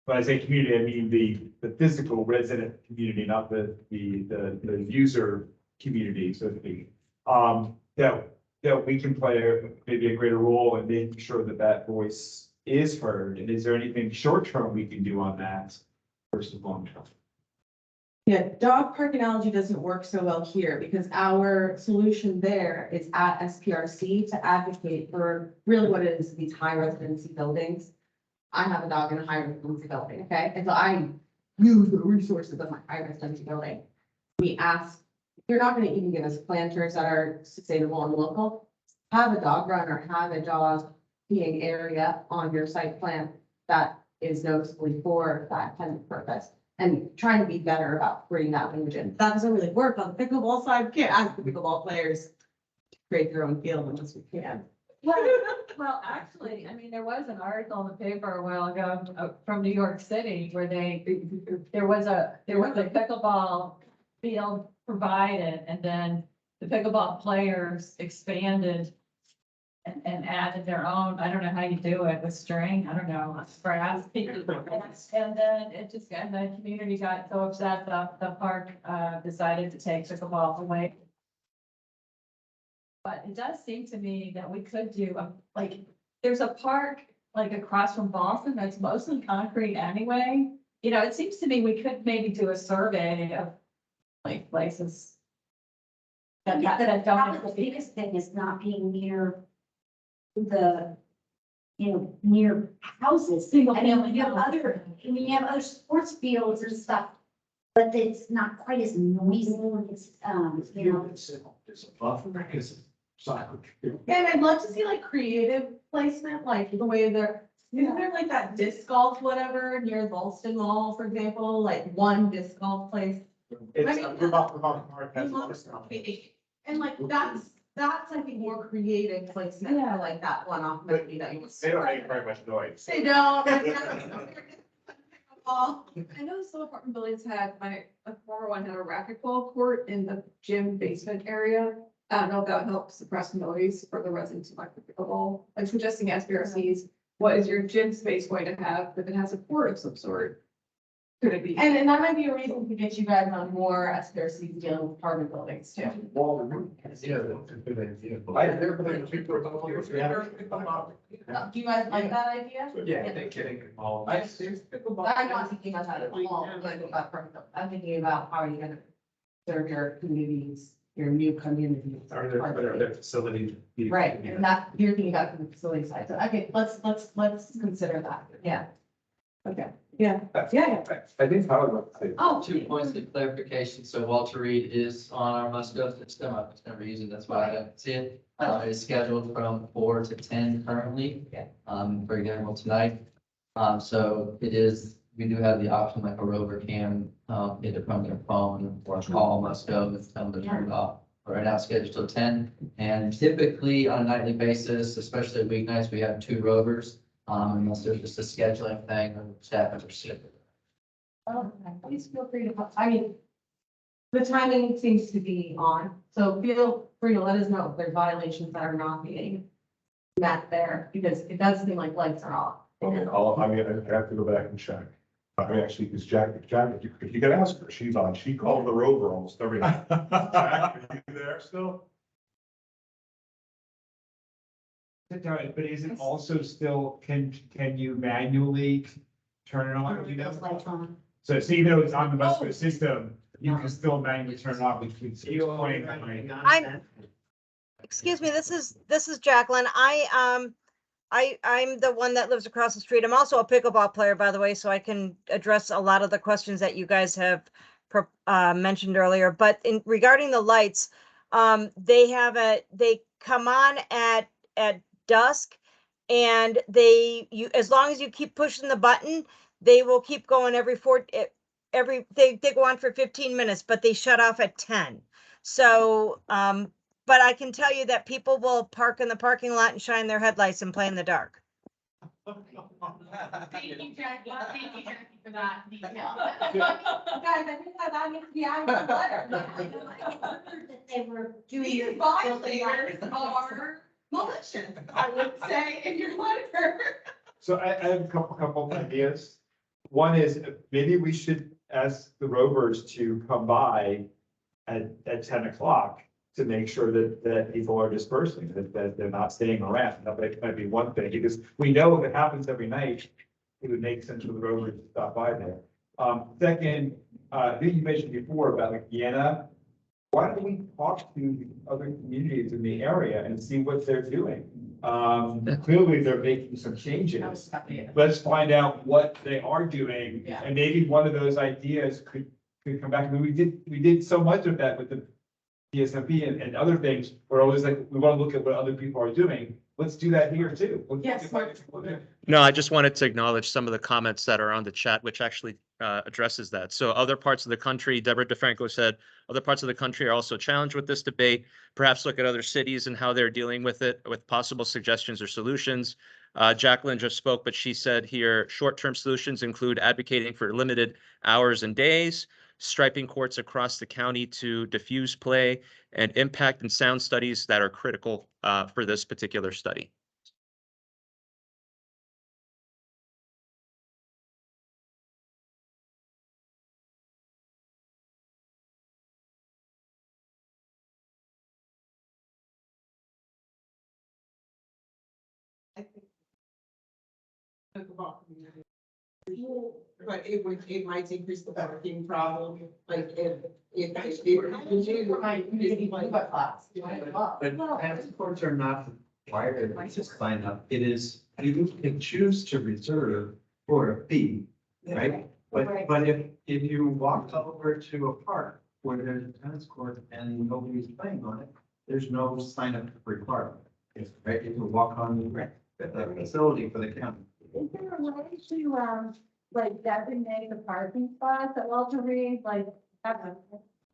when I say community, I mean the physical resident community, not the user community, so to speak. That we can play maybe a greater role in making sure that that voice is heard. And is there anything short term we can do on that versus long term? Yeah, dog park analogy doesn't work so well here because our solution there is at SPRC to advocate for really what it is, these high residency buildings. I have a dog in a high residency building, okay? And so I use the resources of my high residency building. We ask, you're not gonna even give us planters that are sustainable and local. Have a dog run or have a dog peeing area on your site plan that is noticeably for that kind of purpose. And trying to be better about bringing that language in. That doesn't really work on the pickleball side. We can't ask the pickleball players to create their own field unless we can. Well, actually, I mean, there was an article in the paper a while ago from New York City where there was a pickleball field provided, and then the pickleball players expanded and added their own, I don't know how you do it with string, I don't know, grass. And then and the community got so upset that the park decided to take pickleball away But it does seem to me that we could do, like, there's a park, like, across from Boston that's mostly concrete anyway. You know, it seems to me we could maybe do a survey of, like, places Yeah, that probably don't. the biggest thing is not being near the, near houses. Single I mean, family you have other sports fields and stuff, but it's not quite as noisy. It's, It's a buffer, it's soccer. Yeah, and I'd love to see like creative placement, like the way isn't there like that disc golf, whatever, near Volston Mall, for example, like one disc golf place? It's, I mean, Vermont Park has. And like, that's, I think, more creative placement, for like that one-off movie that you would. They don't make very much noise. They don't. I know some apartment buildings had, a former one had a racquetball court in the gym basement area. I don't know if that helps suppress noise for the residents who like pickleball, like suggesting SBRCs, what is your gym space going to have if it has a court of some sort? Could it be? And that might be a reason to get you guys on more SPRCs dealing with apartment buildings too. Yeah, that's a good idea. Do you guys like that idea? Yeah, they're kidding. I'm not thinking about that at all, I'm thinking about how are you gonna serve your communities, your new communities. Are there facilities? Right, and that, you're thinking about from the facility side, so, okay, let's consider that, yeah. Okay, yeah. I think Howard would say. Oh. 2 points of clarification. So Walter Reed is on our must-go system. I've never used it. That's why I don't see it. It's scheduled from 4 to 10 currently. For example, tonight. So it is, we do have the option like a rover can, either from their phone or call must-go and tell them to turn it off. But right now it's scheduled till 10. And typically on a nightly basis, especially weeknights, we have 2 rovers. Unless there's just a scheduling thing or staff members sick. Please feel free to, I mean, the timing seems to be on, so feel free to let us know if there's violations that are not being met there, because it does seem like lights are off. Okay, I have to go back and check. I mean, actually, because Jack, if you could ask her, she's on, she called the rover almost every night. Jack, are you there still? But is it also still, can you manually turn it on, you know? Those lights on. So even though it's on the bus system, you can still manually turn it off, which would. Excuse me, this is Jacqueline. I'm the one that lives across the street. I'm also a pickleball player, by the way, so I can address a lot of the questions that you guys have mentioned earlier. But regarding the lights, they come on at dusk, and as long as you keep pushing the button, they will keep going they go on for 15 minutes, but they shut off at 10. So, but I can tell you that people will park in the parking lot and shine their headlights and play in the dark. Thank you, Jackie. Thank you, Jackie, for that detail. Guys, I think that needs to be out of the letter. That they were doing. These violators are malicious, I would say, in your letter. So I have a couple of ideas. One is maybe we should ask the rovers to come by at 10 o'clock to make sure that people are dispersing, that they're not staying around. That might be one thing, because we know if it happens every night, it would make sense for the rovers to stop by there. Second, I think you mentioned before about like Vienna. Why don't we talk to other communities in the area and see what they're doing? Clearly, they're making some changes. Let's find out what they are doing, and maybe one of those ideas could come back. I mean, we did so much of that with the DSMP and other things. We're always like, we want to look at what other people are doing. Let's do that here too. Yes. No, I just wanted to acknowledge some of the comments that are on the chat, which actually addresses that. So other parts of the country, Deborah DeFranco said, other parts of the country are also challenged with this debate. Perhaps look at other cities and how they're dealing with it, with possible suggestions or solutions. Jacqueline just spoke, but she said here, short-term solutions include advocating for limited hours and days, striping courts across the county to diffuse play, and impact and sound studies that are critical for this particular study. pickleball community. But it might increase the parking problem, like if But tennis courts are not required to sign up. It is, you can choose to reserve for a fee, right? But if you walk over to a park where there's a tennis court and nobody's playing on it, there's no sign up requirement. Right, you can walk on the facility for the county. Is there a way to, like designate the parking spots at Walter Reed, like have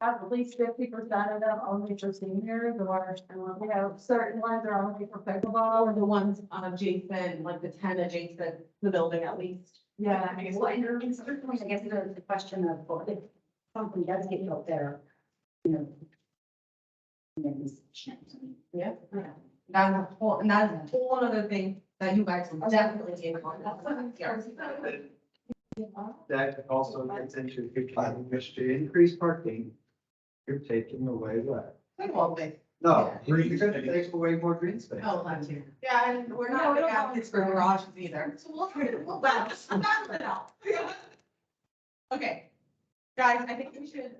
at least 50% of them only for seniors, or, you know, certain ones are only for pickleball, Or the ones adjacent, like the 10 adjacent to the building at least. yeah. I guess, well, and there is, I guess there's the question of, well, if something does get built there, you know. then this change, I mean, Yeah. That's a whole, and that's a whole other thing that you guys will definitely take on. That also gets into if you wish to increase parking, you're taking away what? No, you're gonna take away more green space. Oh, that's here. Yeah, and we're not gonna have kids for garages either. So we'll balance it out. Okay, guys, I think we should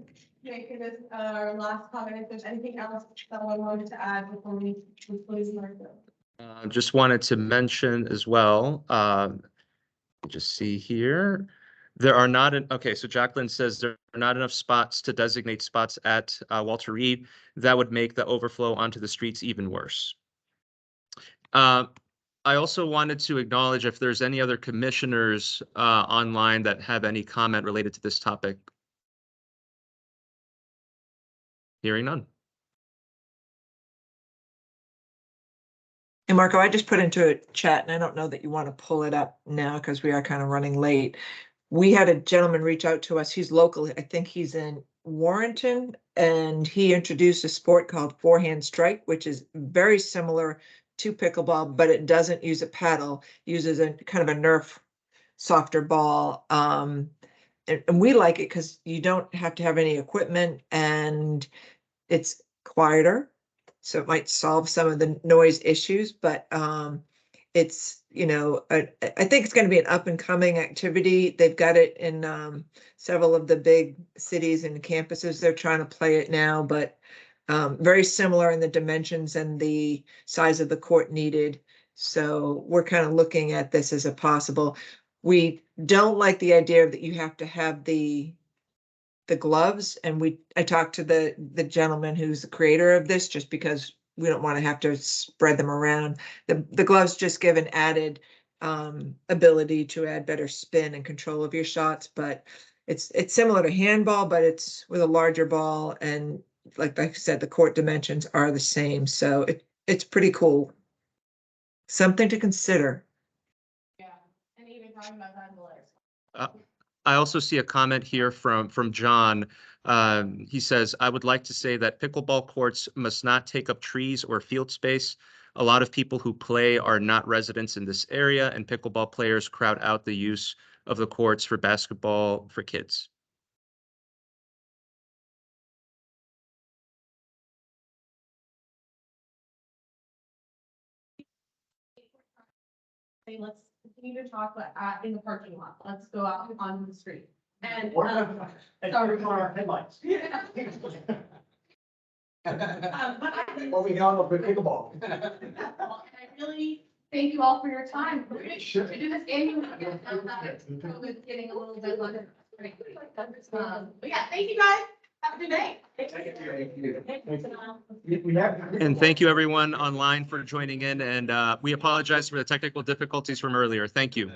make this our last comment. If there's anything else someone wanted to add before we close the market. Just wanted to mention as well, just see here. There are not, okay, so Jacqueline says there are not enough spots to designate spots at Walter Reed. That would make the overflow onto the streets even worse. I also wanted to acknowledge if there's any other commissioners online that have any comment related to this topic. Hearing none. And Marco, I just put into a chat, and I don't know that you want to pull it up now because we are kind of running late. We had a gentleman reach out to us. He's local. I think he's in Warrenton, and he introduced a sport called forehand strike, which is very similar to pickleball, but it doesn't use a paddle, uses a kind of a Nerf softer ball. And we like it because you don't have to have any equipment and it's quieter. So it might solve some of the noise issues, but it's, you know, I think it's going to be an up and coming activity. They've got it in several of the big cities and campuses. They're trying to play it now, but very similar in the dimensions and the size of the court needed. So we're kind of looking at this as a possible. We don't like the idea that you have to have the gloves, and I talked to the gentleman who's the creator of this, just because we don't want to have to spread them around. The gloves just give an added ability to add better spin and control of your shots, but it's similar to handball, but it's with a larger ball, and like I said, the court dimensions are the same, so it's pretty cool. Something to consider. Yeah, and even talking about that in the letters. I also see a comment here from John. He says, I would like to say that pickleball courts must not take up trees or field space. A lot of people who play are not residents in this area, and pickleball players crowd out the use of the courts for basketball for kids. Let's continue to talk in the parking lot. Let's go out onto the street. And Sorry for our headlights. Yeah. Well, we got up with pickleball. And I really thank you all for your time. Sure. To do this game, it's getting a little bit like. But yeah, thank you guys. Have a good day. And thank you everyone online for joining in, and we apologize for the technical difficulties from earlier. Thank you.